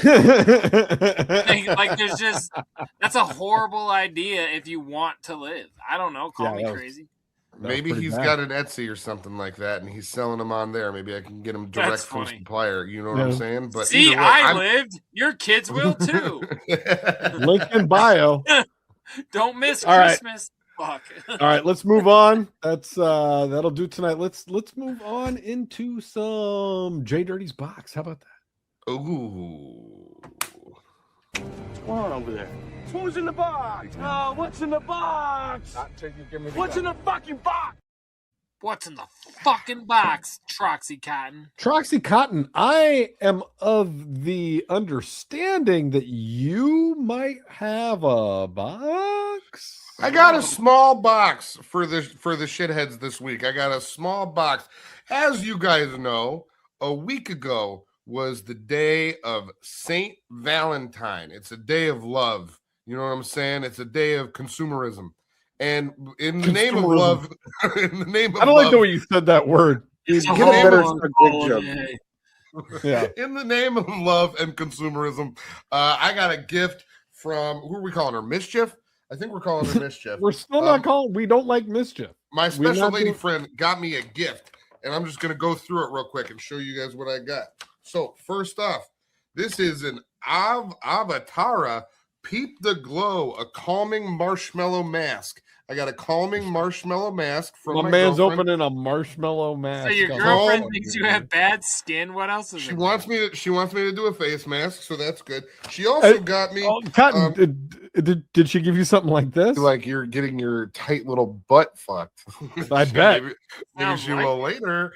like, there's just, that's a horrible idea if you want to live. I don't know. Call me crazy. Maybe he's got an Etsy or something like that, and he's selling them on there. Maybe I can get them direct from supplier. You know what I'm saying? But see, I lived. Your kids will too. Link in bio. Don't miss Christmas. Fuck. All right, let's move on. That'll do tonight. Let's move on into some JDirty's box. How about that? Ooh. What's going on over there? Who's in the box? What's in the box? What's in the fucking box? What's in the fucking box, Troxy Cotton? Troxy Cotton, I am of the understanding that you might have a box. I got a small box for the shitheads this week. I got a small box. As you guys know, a week ago was the day of Saint Valentine. It's a day of love. You know what I'm saying? It's a day of consumerism. And in the name of love, in the name of I don't like the love, way you said that word. It's In a the name better of- holiday. Yeah. In the name of love and consumerism, I got a gift from, who are we calling her? Mischief? I think we're calling her Mischief. We're still not calling. We don't like mischief. My We're special not lady doing- friend got me a gift, and I'm just going to go through it real quick and show you guys what I got. So first off, this is an Avatara Peep the Glow, a calming marshmallow mask. I got a calming marshmallow mask from My man's girlfriend. opening a marshmallow mask. So your on girlfriend the thinks phone. you have bad skin. What else is She it? wants me to do a face mask, so that's good. She also got me Cotton, did she give you something like this? like you're getting your tight little butt fucked. I bet. Maybe she will later.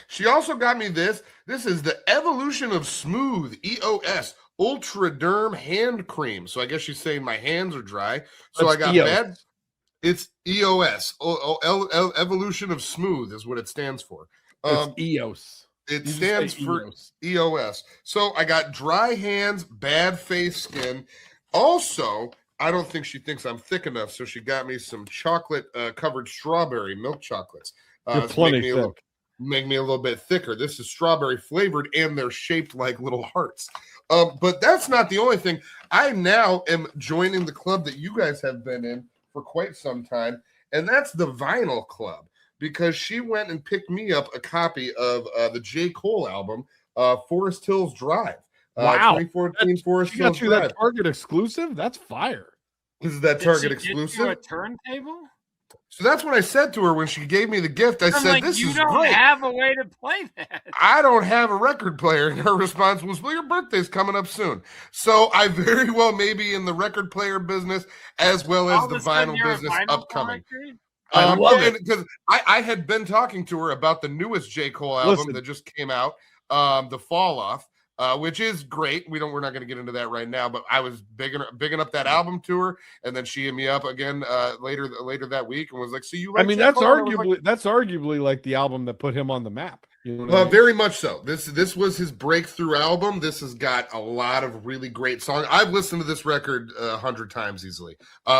She also got me this. This is the Evolution of Smooth EOS Ultra Derm Hand Cream. So I guess she's saying my hands are dry. So That's I got EOS. bad. It's EOS. Evolution of Smooth is what it stands for. It's EOS. It You just stands say for EOS. EOS. So I got dry hands, bad face skin. Also, I don't think she thinks I'm thick enough, so she got me some chocolate covered strawberry milk chocolates. You're to plenty make me a little bit thicker. This is strawberry flavored, and they're shaped like little hearts. But that's not the only thing. I now am joining the club that you guys have been in for quite some time, and that's the Vinyl Club, because she went and picked me up a copy of the J. Cole album, Forest Hills Drive. Wow. 2014 Forest She Hills got you Drive. that Target exclusive? That's fire. This is that Did Target she get you a exclusive. turntable? So that's what I said to her when she gave me the gift. I I'm said, like, "This you is don't great. have a way to play that. I don't have a record player." And her response was, "Well, your birthday's coming up soon." So I very well may be in the record player business as well as All the of a sudden, vinyl you're a business vinyl upcoming. collector? I love it. Because I had been talking to her about the newest J. Cole album Listen. that just came out, The Fall Off, which is great. We're not going to get into that right now, but I was bigging up that album to her, and then she hit me up again later that week and was like, "So you like?" I mean, J. that's Cole?" And I was like, arguably like the album that put him on the map. You know what I mean? very much so. This was his breakthrough album. This has got a lot of really great songs. I've listened to this record 100 times easily.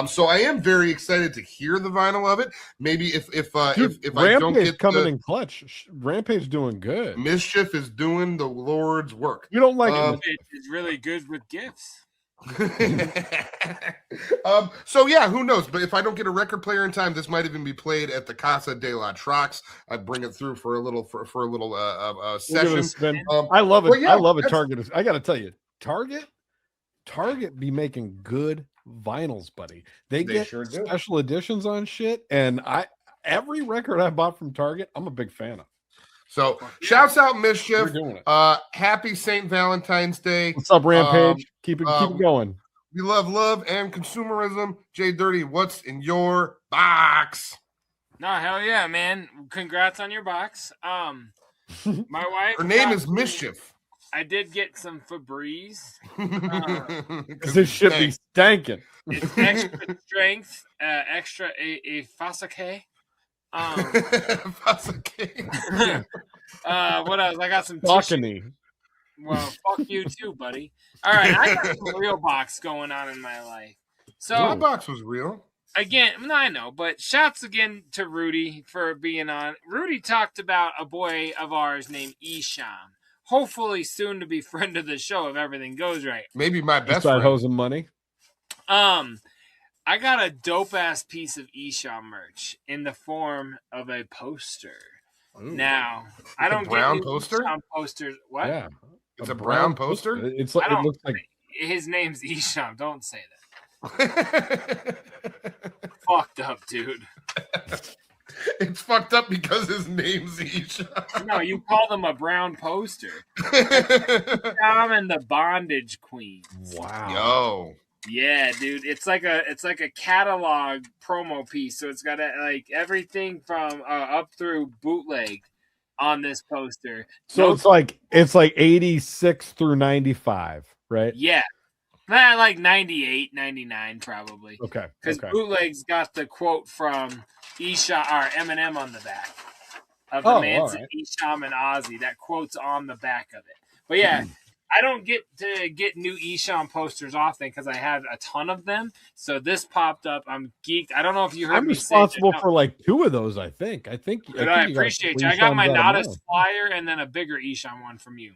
So I am very excited to hear the vinyl of it. Maybe if I don't Rampage get coming the in clutch. Rampage doing good. Mischief is doing the Lord's work. You don't like It is really good with gifts. So yeah, who knows? But if I don't get a record player in time, this might even be played at the Casa de la Trox. I bring it through for a little session. I love it. Well, yeah, I love it. that's- Target. I got to tell you, Target be making good vinyls, buddy. They get sure do. special editions on shit, and every record I bought from Target, I'm a big fan of. So shouts out Mischief. We're doing it. Happy St. Valentine's Day. What's up, Rampage? Keep it going. We love and consumerism. JDirty, what's in your box? No, hell yeah, man. Congrats on your box. My wife. Her name got is me- Mischief. I did get some Febreze. This shit be stanking. It's extra strength, extra a Fasake. What else? I got some tissue. Balcony. Well, fuck you too, buddy. All right, I got some real box going on in my life. So My box was real. again, no, I know, but shouts again to Rudy for being on. Rudy talked about a boy of ours named Isham. Hopefully soon to be friend of the show if everything goes right. Maybe my best Side friend. hosing money. I got a dope ass piece of Isham merch in the form of a poster. Ooh. Now, I Like a don't brown get new poster? Isham posters. What? Yeah, It's a brown poster? It's like I it don't- looks like His name's Isham. Don't say that. Fucked up, dude. It's fucked up because his name's Isha. No, you called him a brown poster. Isham and the Bondage Queen. wow. Yo. Yeah, dude. It's like a catalog promo piece. So it's got like everything from up through bootleg on this poster. So it's like 86 through 95, right? Yeah. Like 98, 99 probably. Okay. Because bootleg's got the quote from Isha or Eminem on the back of the Oh, Manson, all right. Isham and Ozzy. That quote's on the back of it. But yeah, I don't get to get new Esham posters often because I have a ton of them. So this popped up. I'm geeked. I don't know if you heard I'm me responsible say for like 2 of those. I think I you appreciate you. I got my Nodus flyer and then a bigger Esham one from you.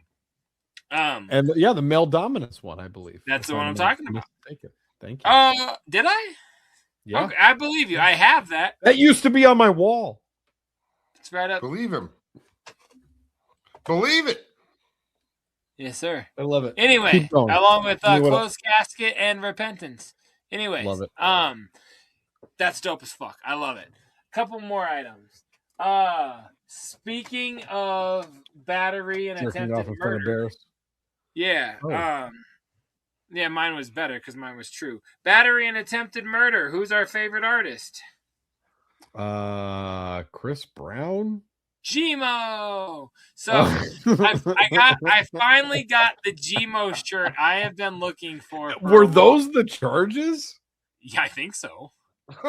And yeah, the male dominance one, I believe. That's the one I'm talking about. Thank you. Did I? Yeah, okay, I believe you. I have that. That used to be on my wall. It's right up. Believe him. Believe it. Yes, sir. I love it. Anyway, along with Closed Casket and Repentance. Anyways, love it. That's dope as fuck. I love it. Couple more items. Speaking of battery and attempted murder. Yeah. Oh. Yeah, mine was better because mine was true. Battery and attempted murder. Who's our favorite artist? Chris Brown. Gmo. So I finally got the Gmo shirt I have been looking for. Were those the charges? Yeah, I think so.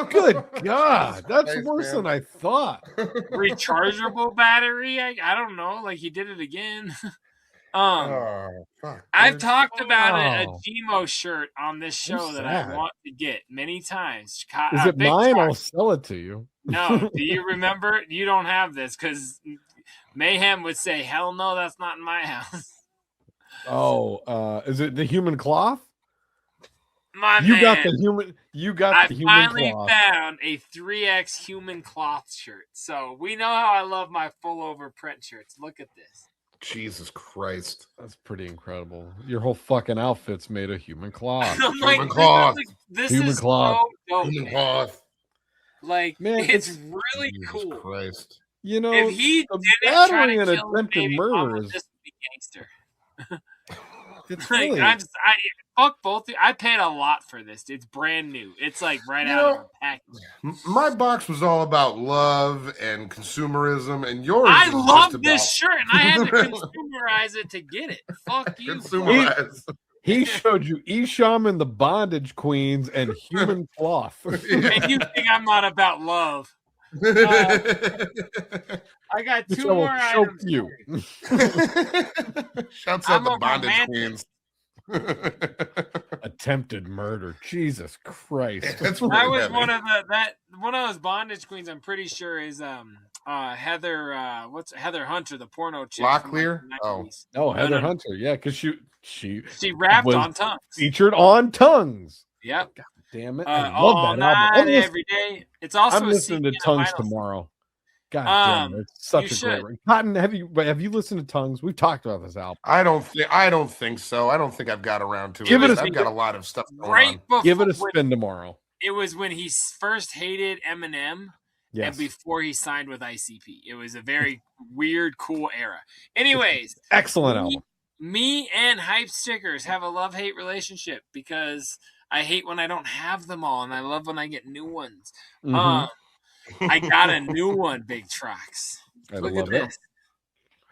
Good God, that's worse than I thought. Rechargeable battery? I don't know. Like he did it again. Fuck, I've talked about a Gmo shirt on this show that I want to get many times. Is it mine? I'll sell it to you. No, do you remember? You don't have this because Mayhem would say, "Hell no, that's not in my house." Oh, is it the human cloth? You got the human. You got the human cloth. I finally found a 3X human cloth shirt. So we know how I love my full over print shirts. Look at this. Jesus Christ. That's pretty incredible. Your whole fucking outfit's made of human cloth. Human cloth. This human is cloth. So dope, human cloth. Like, man, it's really Jesus cool. Christ. You know, if he didn't try to kill the baby mama, this would be gangster. It's like, really... fuck both. I paid a lot for this. It's brand new. It's like right out of the package. My box was all about love and consumerism, and yours. I love this shirt, and I had to consumerize it to get it. Fuck you. Consumerize. He showed you Esham and the Bondage Queens and human cloth. And you think I'm not about love? I got 2 more items. You. Shouts out the Bondage Queens. Attempted murder. Jesus Christ. That's that was one of those Bondage Queens. I'm pretty sure is Heather. What's Heather Hunter, the porno chick? Locklear. Heather Hunter. Yeah, because she rapped on Tongues. Featured on Tongues. Yep. God damn it! I love all that night, album. every day. It's also I'm listening to Tongues tomorrow. God damn it! It's such a great record. Cotton, have you listened to Tongues? We've talked about this album. I don't think so. I don't think I've got around to it. I've got a lot of stuff going on. Give it a spin tomorrow. It was when he first hated Eminem. Yes. And before he signed with ICP. It was a very weird, cool era. Anyways. Excellent album. Me and Hype Stickers have a love-hate relationship because I hate when I don't have them all, and I love when I get new ones. Mm-hmm. I got a new one, Big Trox. Look at this. It.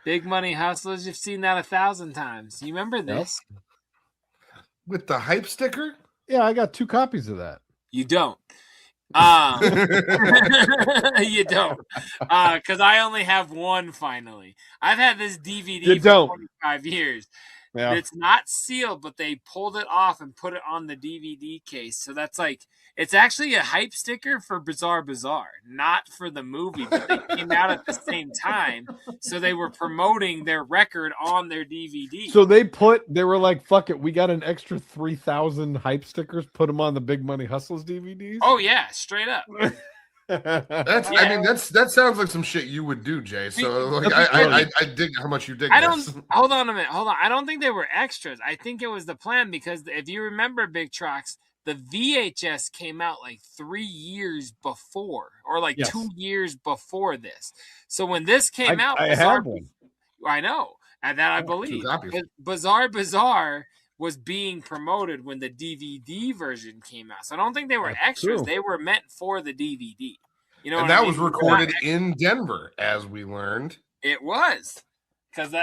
Big Money Hustlers. You've seen that 1,000 times. You remember this? Yep. With the Hype sticker? Yeah, I got 2 copies of that. You don't. You don't, because I only have one. Finally, I've had this DVD for 25 years. Yeah. It's not sealed, but they pulled it off and put it on the DVD case. So that's like, it's actually a hype sticker for Bizarre Bizarre, not for the movie, but they came out at the same time. So they were promoting their record on their DVD. So they were like, fuck it, we got an extra 3,000 hype stickers, put them on the Big Money Hustles DVDs. Oh yeah, straight up. I mean, that sounds like some shit you would do, Jay. So like, I dig how much you dig. Hold on a minute. Hold on. I don't think they were extras. I think it was the plan because if you remember Big Trox, the VHS came out like 3 years before, or like 2 years before this. So when this came out, I have one. I know, and that I believe. Bizarre Bizarre was being promoted when the DVD version came out. So I don't think they were extras. True. They were meant for the DVD. You know, and that was recorded in Denver, as we learned. It was. Because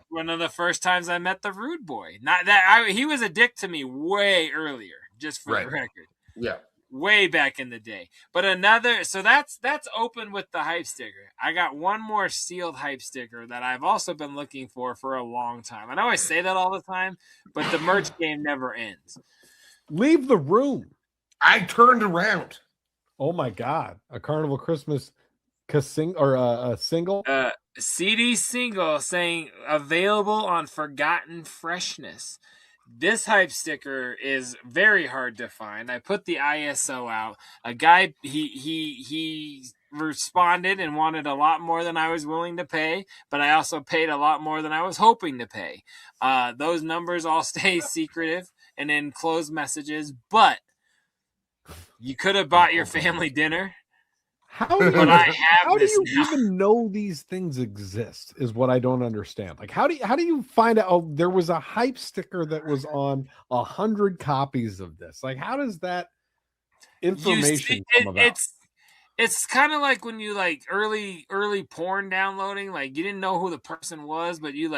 one of the first times I met the Rude Boy. Not that he was a dick to me way earlier, just for the record. Yeah. way back in the day. But another, so that's open with the hype sticker. I got one more sealed hype sticker that I've also been looking for a long time. I know I say that all the time, but the merch game never ends. Leave the room. I turned around. Oh my God! A Carnival Christmas a single. CD single saying available on Forgotten Freshness. This hype sticker is very hard to find. I put the ISO out. A guy he responded and wanted a lot more than I was willing to pay, but I also paid a lot more than I was hoping to pay. Those numbers all stay secretive and in closed messages, but you could have bought your family dinner. How do you even know these things exist is what I don't understand. Like, how do you find out? Oh, there was a hype sticker that was on 100 copies of this. Like, how does that information come about? It's kind of like when you like early porn downloading. Like, you didn't know who the person was, but you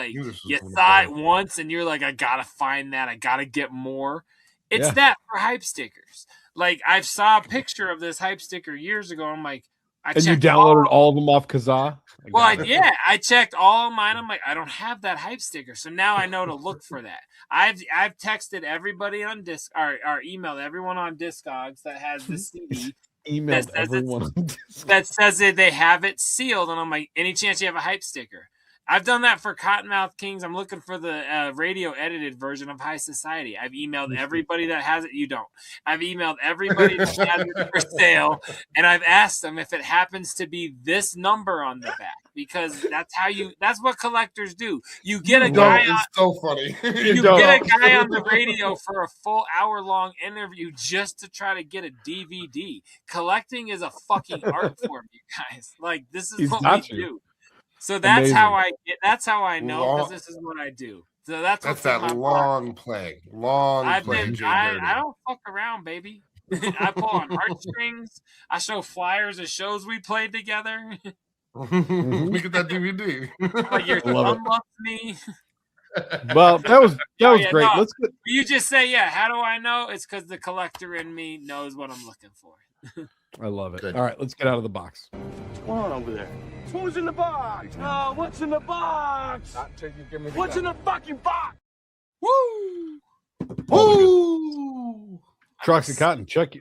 saw it once and you're like, I gotta find that. I gotta get more. It's that for hype stickers. Like, I saw a picture of this hype sticker years ago. I'm like, and you downloaded all of them off Kazaa? Well, I checked all of mine. I'm like, I don't have that hype sticker, so now I know to look for that. I've texted everybody on Disc or emailed everyone on Discogs that has the CD. Emailed everyone that says that they have it sealed, and I'm like, any chance you have a hype sticker? I've done that for Cottonmouth Kings. I'm looking for the radio edited version of High Society. I've emailed everybody that has it. You don't. I've emailed everybody that has it for sale, and I've asked them if it happens to be this number on the back, because that's what collectors do. You get a guy on, it's so funny. You get a guy on the radio for a full hour-long interview just to try to get a DVD. Collecting is a fucking art form, you guys. Like, this is what we do. So that's amazing. That's how I know, because this is what I do. So that's that long play. I don't fuck around, baby. I pull on heartstrings. I show flyers of shows we played together. We get that DVD. Like, your thumb loves me. Well, that was great. No, Let's get... You just say, how do I know? It's because the collector in me knows what I'm looking for. I love it. Good. All right, let's get out of the box. What's going on over there? Who's in the box? Oh, what's in the box? What's in the fucking box? Woo! Woo! Troxy Cotton, check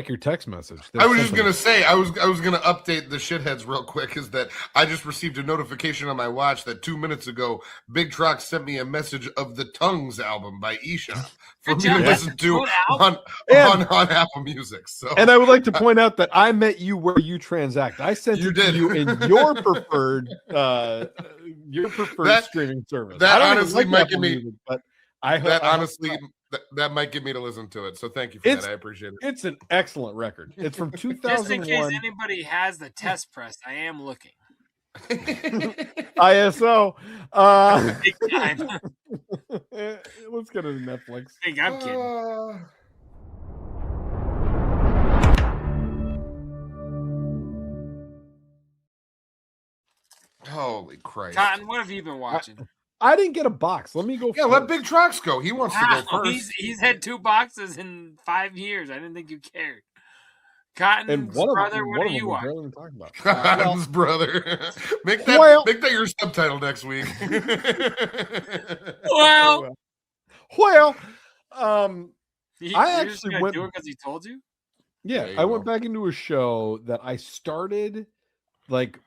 your text message. I was just gonna say, I was gonna update the shitheads real quick. Is that I just received a notification on my watch that 2 minutes ago, Big Trox sent me a message of the Tongues album by Isha for me to listen to on Apple Music. So, and I would like to point out that I met you where you transact. I sent it to you in your preferred streaming service. That honestly might give me, music, but that might get me to listen to it. So thank you for that. I appreciate it. It's an excellent record. It's from 2001. Just in case anybody has the test press, I am looking. ISO. Big time. Let's go to Netflix. I think I'm kidding. Holy Christ. Cotton, what have you been watching? I didn't get a box. Let me go. Yeah, let Big Trox go. He wants to go first. He's had 2 boxes in 5 years. I didn't think you cared. Cotton's brother, what are you watching? Cotton's brother. Make that your subtitle next week. Well, I actually went because he told you. Yeah, I went back into a show that I started like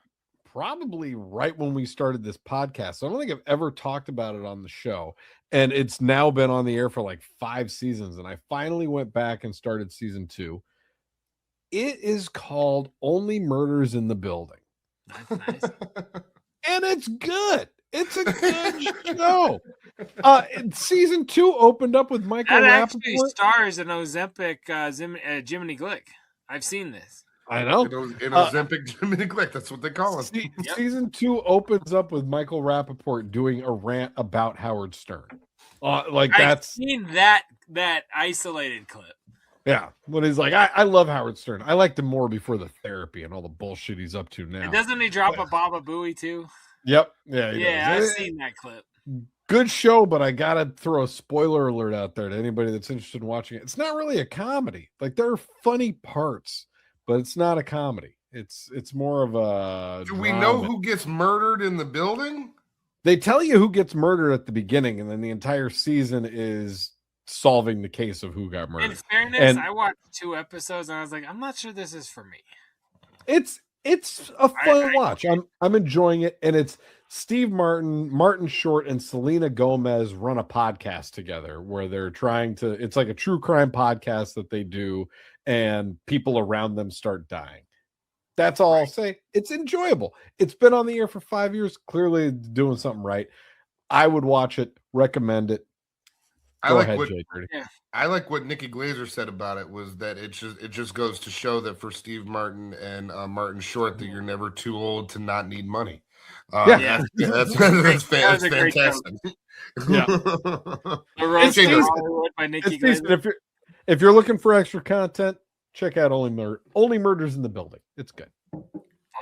probably right when we started this podcast. So I don't think I've ever talked about it on the show, and it's now been on the air for like 5 seasons, and I finally went back and started season 2. It is called Only Murders in the Building. That's nice. And it's good. It's a good show. Season 2 opened up with Michael That Rappaport. actually stars in Ozempic Jiminy Glick. I've seen this. I know. In Ozempic Jiminy Glick. That's what they call it. Season 2 opens up with Michael Rappaport doing a rant about Howard Stern. I've seen that isolated clip. Yeah, when he's like, I love Howard Stern. I liked him more before the therapy and all the bullshit he's up to now. And doesn't he drop a Baba Booey too? Yep. Yeah, I've seen that clip. Good show, but I gotta throw a spoiler alert out there to anybody that's interested in watching it. It's not really a comedy. Like, there are funny parts, but it's not a comedy. It's more of a Do we drama. know who gets murdered in the building? They tell you who gets murdered at the beginning, and then the entire season is solving the case of who got murdered. In fairness, and I watched 2 episodes and I was like, I'm not sure this is for me. it's a fun watch. I'm enjoying it, and it's Steve Martin Short, and Selena Gomez run a podcast together where they're trying to. It's like a true crime podcast that they do, and people around them start dying. That's all I'll say. It's enjoyable. It's been on the air for 5 years. Clearly doing something right. I would watch it. Recommend it. I like what Nikki Glazer said about it was that it just goes to show that for Steve Martin and Martin Short that you're never too old to not need money. That's fantastic. Yeah. If you're looking for extra content, check out Only Murders in the Building. It's good.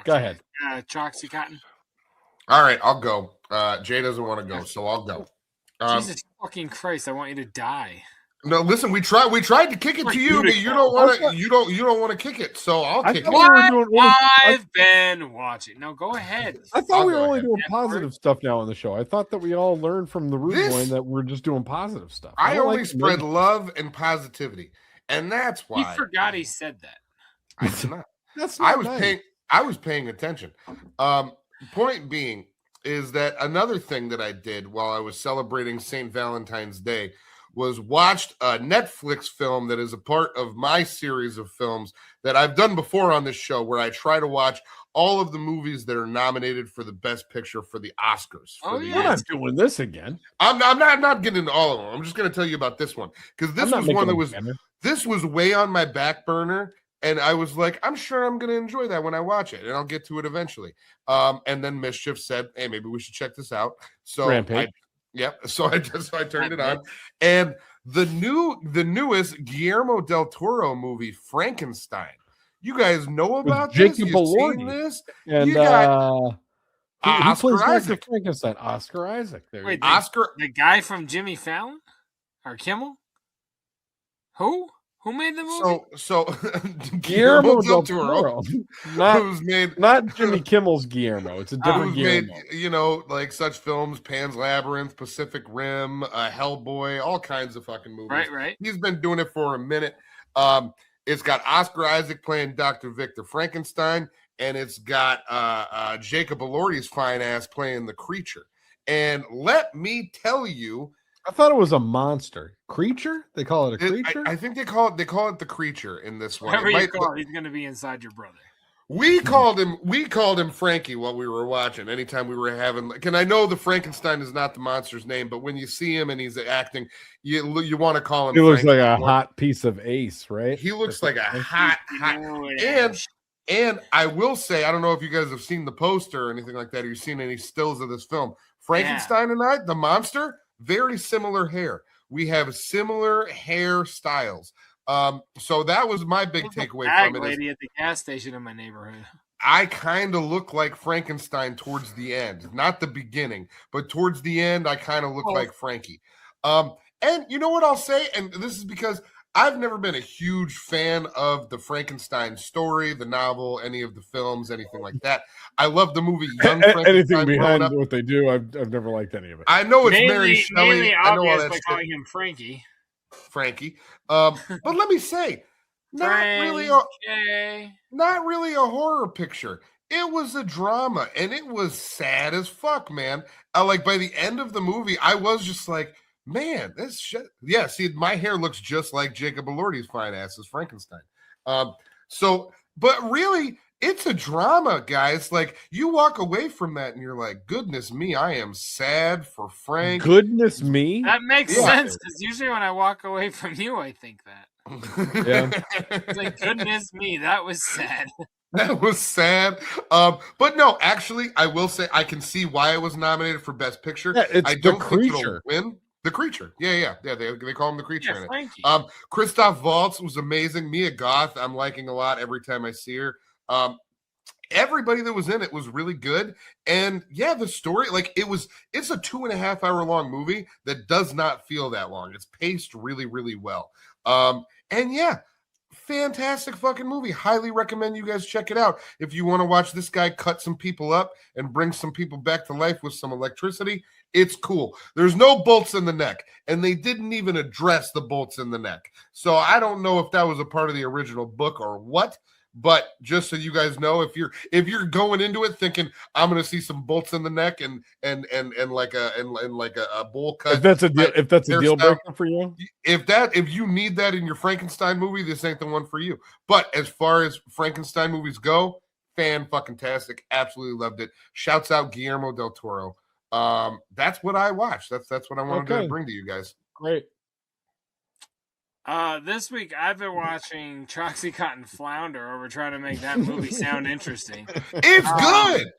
Go ahead. Troxy Cotton. All right, I'll go. Jay doesn't want to go, so I'll go. Jesus fucking Christ! I want you to die. No, listen. We tried to kick it to you, but you don't want to. You don't want to kick it. So I'll kick it. I've been watching. No, go ahead. I thought we were only doing positive stuff now on the show. I thought that we all learned from the Rude Boy that we're just doing positive stuff. I only spread love and positivity, and that's why he forgot he said that. I did not. That's not nice. I was paying attention. Point being is that another thing that I did while I was celebrating St. Valentine's Day was watched a Netflix film that is a part of my series of films that I've done before on this show, where I try to watch all of the movies that are nominated for the Best Picture for the Oscars. We're not doing this again. I'm not getting into all of them. I'm just going to tell you about this one because this was one that this was way on my back burner. And I was like, I'm sure I'm going to enjoy that when I watch it, and I'll get to it eventually. And then Mischief said, hey, maybe we should check this out. So So I turned it on. And the newest Guillermo del Toro movie, Frankenstein. You guys know about this? You've seen this? And you got who plays Isaac. Frankenstein? Oscar Isaac. Wait, the guy from Jimmy Fallon or Kimmel? Who made the movie? So Guillermo del Toro. Not Jimmy Kimmel's Guillermo. It's a different Guillermo. Made, like such films, Pan's Labyrinth, Pacific Rim, Hellboy, all kinds of fucking movies. Right. He's been doing it for a minute. It's got Oscar Isaac playing Dr. Victor Frankenstein, and it's got Jacob Elordi's fine ass playing the creature. And let me tell you, I thought it was a monster creature. They call it a creature. I think they call it the creature in this one. Whatever you call it, he's going to be inside your brother. We called him Frankie while we were watching. Anytime we were having, and I know the Frankenstein is not the monster's name, but when you see him and he's acting, you want to call him. He looks like a hot piece of ace, right? He looks like a hot. And I will say, I don't know if you guys have seen the poster or anything like that, or you've seen any stills of this film. Frankenstein and I, the monster. Very similar hair. We have similar hairstyles. So that was my big takeaway from it. Lady at the gas station in my neighborhood. I kind of look like Frankenstein towards the end, not the beginning, but towards the end, I kind of look like Frankie. And you know what I'll say? And this is because I've never been a huge fan of the Frankenstein story, the novel, any of the films, anything like that. I love the movie Young Frankenstein. Anything behind what they do, I've never liked any of it. I know it's Mary Shelley. I know all that by shit. calling him Frankie. But let me say, not really a horror picture. It was a drama, and it was sad as fuck, man. Like by the end of the movie, I was just like, man, this shit. Yeah, see, my hair looks just like Jacob Elordi's fine ass as Frankenstein. But really, it's a drama, guys. Like, you walk away from that and you're like, goodness me, I am sad for Frank. Goodness me? That makes sense, because usually when I walk away from you, I think that. Yeah. It's like, goodness me, that was sad. That was sad. But no, actually, I will say I can see why it was nominated for Best Picture. Yeah, it's I don't the think it'll creature. win. The creature. Yeah. They call him the creature in it. Frankie. Christoph Waltz was amazing. Mia Goth, I'm liking a lot every time I see her. everybody that was in it was really good. And yeah, the story, like it's a 2.5 hour long movie that does not feel that long. It's paced really, really well. And yeah, fantastic fucking movie. Highly recommend you guys check it out. If you want to watch this guy cut some people up and bring some people back to life with some electricity, it's cool. There's no bolts in the neck, and they didn't even address the bolts in the neck. So I don't know if that was a part of the original book or what. But just so you guys know, if you're going into it thinking I'm going to see some bolts in the neck and like a bowl cut, if that's a deal breaker for you, if you need that in your Frankenstein movie, this ain't the one for you. But as far as Frankenstein movies go, fan-fucking-tastic. Absolutely loved it. Shouts out Guillermo del Toro. That's what I watched. That's what I wanted to bring to you guys. Great. This week I've been watching Troxy Cotton flounder over trying to make that movie sound interesting. It's good.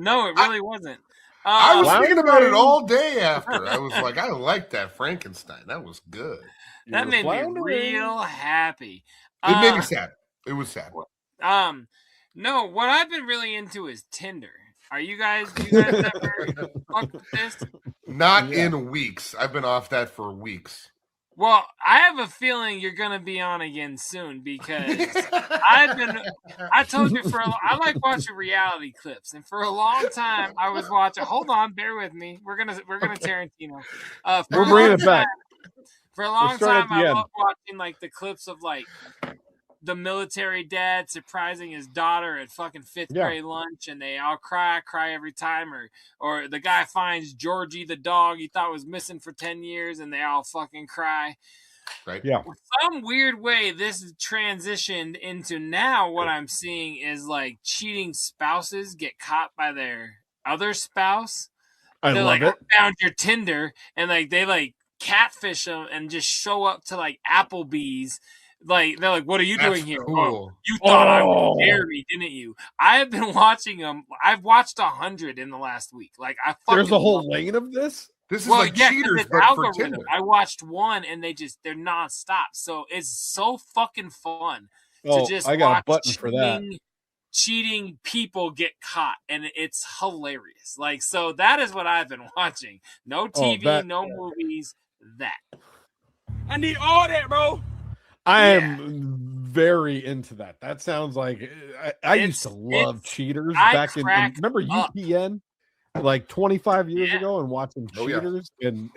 No, it really wasn't. I was thinking about it all day after. I was like, I like that Frankenstein. That was good. That made me real happy. It made me sad. It was sad. No, what I've been really into is Tinder. Are you guys ever fuck with this? Not in weeks. I've been off that for weeks. Well, I have a feeling you're going to be on again soon because I told you I like watching reality clips. And for a long time I was watching, hold on, bear with me. We're going to Tarantino. We're bringing it back. For a long time I loved watching like the clips of like the military dad surprising his daughter at fucking fifth grade lunch, and they all cry every time, or the guy finds Georgie the dog he thought was missing for 10 years and they all fucking cry. Right. Yeah. Some weird way this has transitioned into now what I'm seeing is like cheating spouses get caught by their other spouse. I love it. I found your Tinder, and like they like catfish them and just show up to like Applebee's. Like they're like, what are you doing here? Cool. Oh, you thought I was Gary, didn't you? I have been watching them. I've watched 100 in the last week. Like there's a whole lane of this. This is like cheaters, but for Tinder. I watched one and they're nonstop. So it's so fucking fun to just I got a button for that. Cheating people get caught, and it's hilarious. Like, so that is what I've been watching. No TV, no movies. That I need all that, bro. I am very into that. That sounds like I used to love cheaters back in. Remember UPN, like 25 years ago, and watching cheaters, and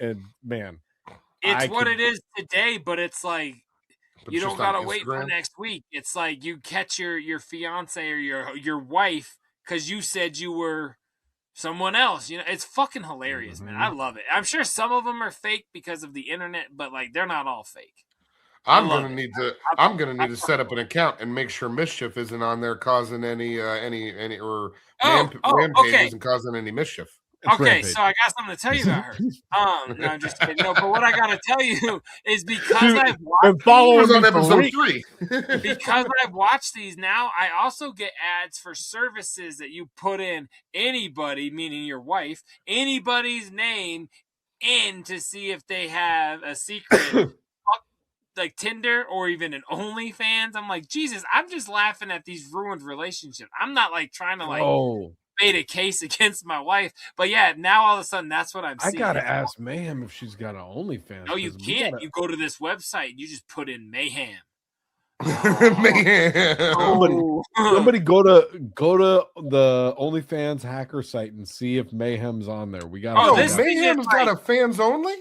man, it's what it is today. But it's like you don't gotta wait for next week. It's like you catch your fiance or your wife because you said you were someone else. You know, it's fucking hilarious, man. I love it. I'm sure some of them are fake because of the internet, but like they're not all fake. I'm gonna need to set up an account and make sure Mischief isn't on there causing any Rampage isn't causing any mischief. Okay, so I got something to tell you about her. No, I'm just kidding. No, but what I gotta tell you is because I've watched these on episode 3. Because I've watched these now, I also get ads for services that you put in anybody, meaning your wife, anybody's name in to see if they have a secret. Like Tinder or even an OnlyFans. I'm like, Jesus, I'm just laughing at these ruined relationships. I'm not like trying to like made a case against my wife, but yeah, now all of a sudden that's what I'm seeing. I gotta ask Mayhem if she's got an OnlyFans. No, you can't. You go to this website, you just put in Mayhem. Somebody go to the OnlyFans hacker site and see if Mayhem's on there. We got Mayhem's got a fans only.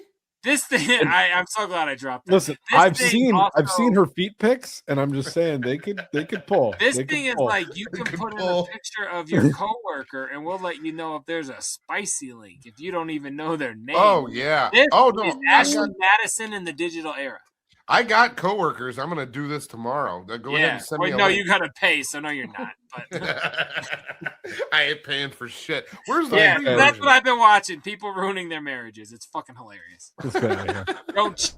This thing, I'm so glad I dropped that. Listen, I've seen her feet pics, and I'm just saying they could pull. This thing is like you can put in a picture of your coworker, and we'll let you know if there's a spicy link if you don't even know their name. Oh yeah. This is Ashley Madison in the digital era. I got coworkers. I'm gonna do this tomorrow. Go ahead and send me a link. You gotta pay, so no, you're not. But I ain't paying for shit. Where's the that's what I've been watching. People ruining their marriages. It's fucking hilarious. Don't.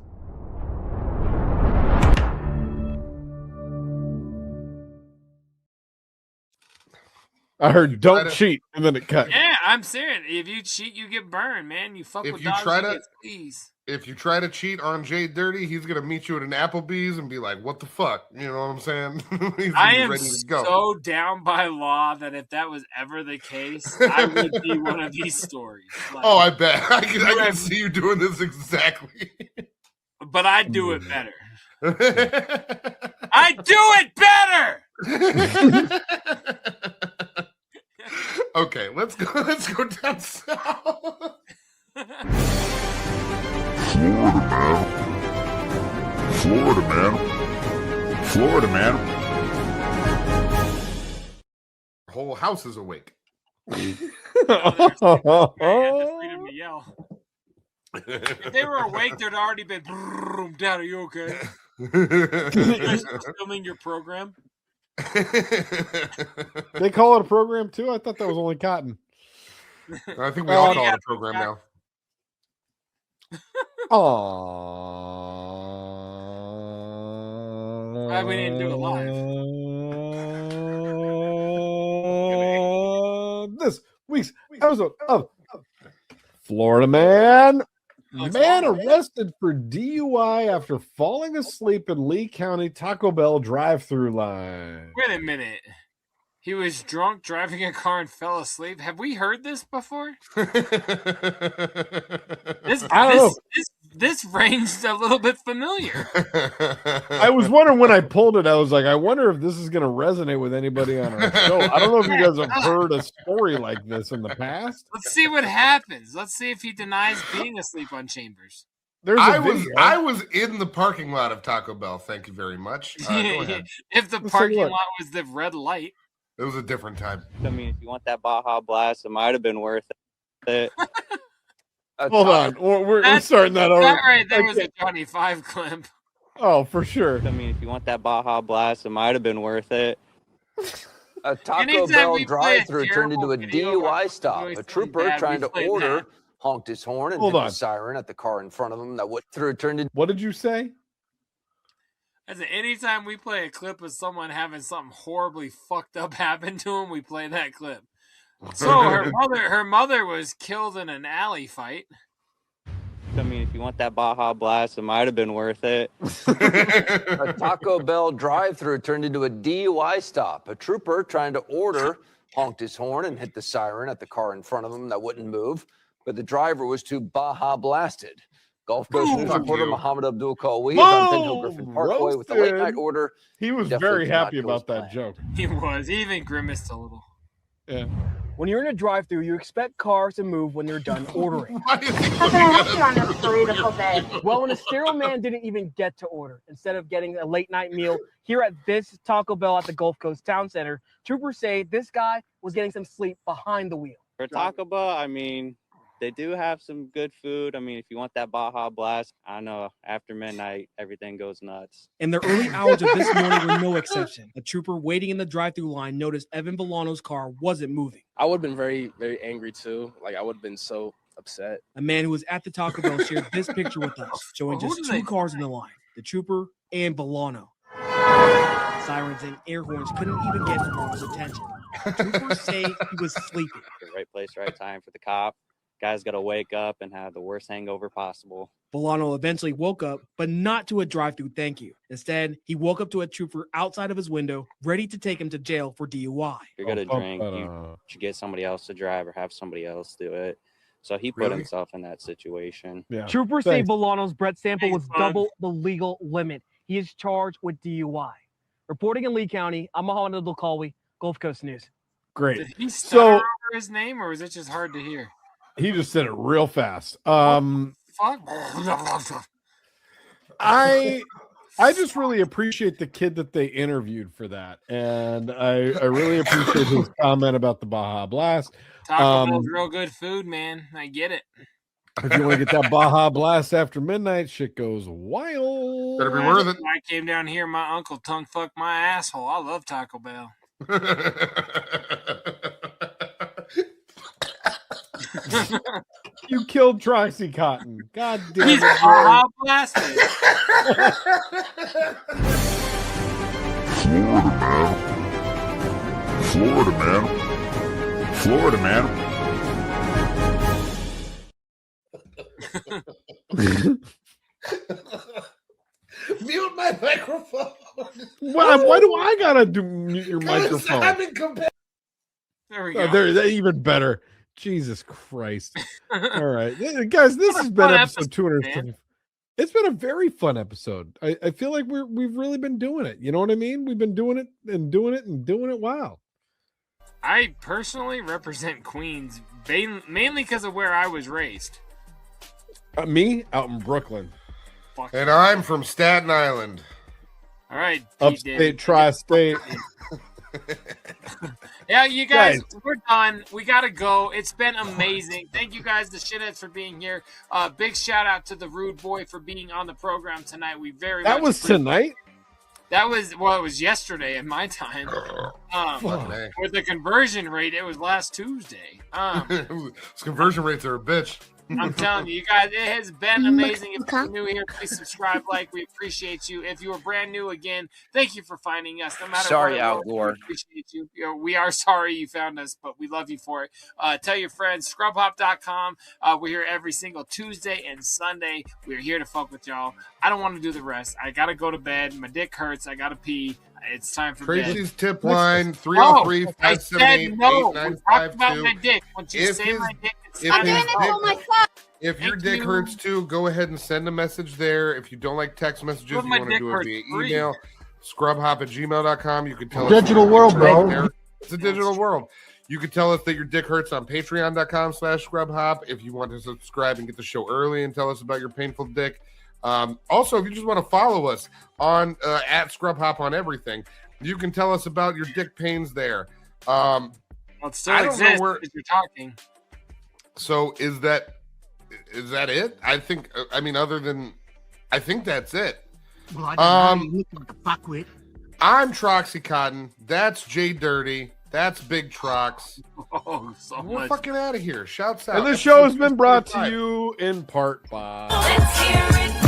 I heard don't cheat, and then it cut. Yeah, I'm serious. If you cheat, you get burned, man. You fuck with dogs, you get squeezed. if you try to cheat on JDirty, he's gonna meet you at an Applebee's and be like, "What the fuck?" You know what I'm saying? He's I am ready to go. so down by law that if that was ever the case, I would be one of these stories. Like, Oh, I bet. I can see you doing this exactly. but I do it better. I do it better. Okay, let's go down south. Florida man. Whole house is awake. Freedom to yell. If they were awake, there'd already been. Dad, are you okay? You guys filming your program? They call it a program too? I thought that was only Cotton. I think we all call it a program now. Glad we didn't do it live. This week's episode of Florida Man. Man arrested for DUI after falling asleep in Lee County Taco Bell drive-thru line. Wait a minute. He was drunk driving a car and fell asleep. Have we heard this before? This ranged a little bit familiar. I was wondering when I pulled it, I was like, I wonder if this is going to resonate with anybody on our show. I don't know if you guys have heard a story like this in the past. Let's see what happens. Let's see if he denies being asleep on Chambers. I was in the parking lot of Taco Bell. Thank you very much. Go ahead. If the parking lot was the red light. It was a different time. I mean, if you want that Baja Blast, it might have been worth it. Hold on. We're starting that over. That right there was a 25 clip. Oh, for sure. I mean, if you want that Baja Blast, it might have been worth it. A Taco Bell drive-thru turned into a DUI stop. A trooper trying to order honked his horn and hit the siren at the car in front of him. That turned into. What did you say? I said, anytime we play a clip of someone having something horribly fucked up happen to him, we play that clip. So her mother was killed in an alley fight. I mean, if you want that Baja Blast, it might have been worth it. A Taco Bell drive-thru turned into a DUI stop. A trooper trying to order honked his horn and hit the siren at the car in front of him that wouldn't move, but the driver was too Baja blasted. Gulf Coast News reporter Muhammad Abdul Kawi is on Pinhill Griffin Parkway with the late night order. He was very happy about that joke. He was. He even grimaced a little. Yeah. When you're in a drive-thru, you expect cars to move when they're done ordering. How can I help you on this beautiful day? Well, when a stereo man didn't even get to order, instead of getting a late-night meal here at this Taco Bell at the Gulf Coast Town Center, troopers say this guy was getting some sleep behind the wheel. For Taco Bell, I mean, they do have some good food. I mean, if you want that Baja Blast, I know after midnight, everything goes nuts. And the early hours of this morning were no exception. A trooper waiting in the drive-thru line noticed Evan Villano's car wasn't moving. I would have been very, very angry too. Like, I would have been so upset. A man who was at the Taco Bell shared this picture with us, showing just two cars in the line, the trooper and Villano. Sirens and air horns couldn't even get Villano's attention. Troopers say he was sleeping. Right place, right time for the cop. Guy's got to wake up and have the worst hangover possible. Villano eventually woke up, but not to a drive-thru thank you. Instead, he woke up to a trooper outside of his window, ready to take him to jail for DUI. If you're going to drink, you should get somebody else to drive or have somebody else do it. So he put himself in that situation. Yeah. Troopers say Villano's breath sample was double the legal limit. He is charged with DUI. Reporting in Lee County, I'm Muhammad Abdul-Kawi, Gulf Coast News. Great. Did he stutter over his name, or was it just hard to hear? He just said it real fast. Fuck. I just really appreciate the kid that they interviewed for that, and I really appreciate his comment about the Baja Blast. Taco Bell's real good food, man. I get it. If you want to get that Baja Blast after midnight, shit goes wild. Better be worth it. When I came down here, my uncle tongue fucked my asshole. I love Taco Bell. You killed Troxy Cotton. God damn it. He's Baja blasted. Florida man. Mute my microphone. Why do I gotta mute your microphone? I'm in competition. There we go. They're even better. Jesus Christ. All right. Guys, this has been episode 270. It's been a very fun episode. I feel like we've really been doing it. You know what I mean? We've been doing it and doing it and doing it. Wow. I personally represent Queens mainly because of where I was raised. Me out in Brooklyn. And I'm from Staten Island. All right. Upstate, tri-state. Yeah, you guys, we're done. We got to go. It's been amazing. Thank you guys, the shitheads, for being here. Big shout out to the Rude Boy for being on the program tonight. We very much That was tonight? That was, well, it was yesterday in my time. With the conversion rate, it was last Tuesday. Those conversion rates are a bitch. I'm telling you, guys, it has been amazing. If you're new here, please subscribe, like. We appreciate you. If you are brand new again, thank you for finding us. No matter Sorry, what, Al Gore. we appreciate you. We are sorry you found us, but we love you for it. Tell your friends, scrubhop.com. We're here every single Tuesday and Sunday. We're here to fuck with y'all. I don't want to do the rest. I got to go to bed. My dick hurts. I got to pee. It's time for Tracy's bed. tip line 303 I said no. We talked about my dick. Once you say my dick, it's time to go. If your dick hurts too, go ahead and send a message there. If you don't like text messages, you want to do it via email, scrubhop@gmail.com. You can tell us. Digital world, bro. It's a digital world. You can tell us that your dick hurts on patreon.com/scrubhop if you want to subscribe and get the show early and tell us about your painful dick. Also, if you just want to follow us on at scrubhop on everything, you can tell us about your dick pains there. Well, it still exists if you're talking. So is that it? I think. I mean, I think that's it. Well, I don't know who you to fuck with. I'm Troxy Cotton. That's JDirty. That's Big Trox. Oh, so We're much. fucking out of here. Shouts out. And this show has been brought to you in part by. Let's hear it.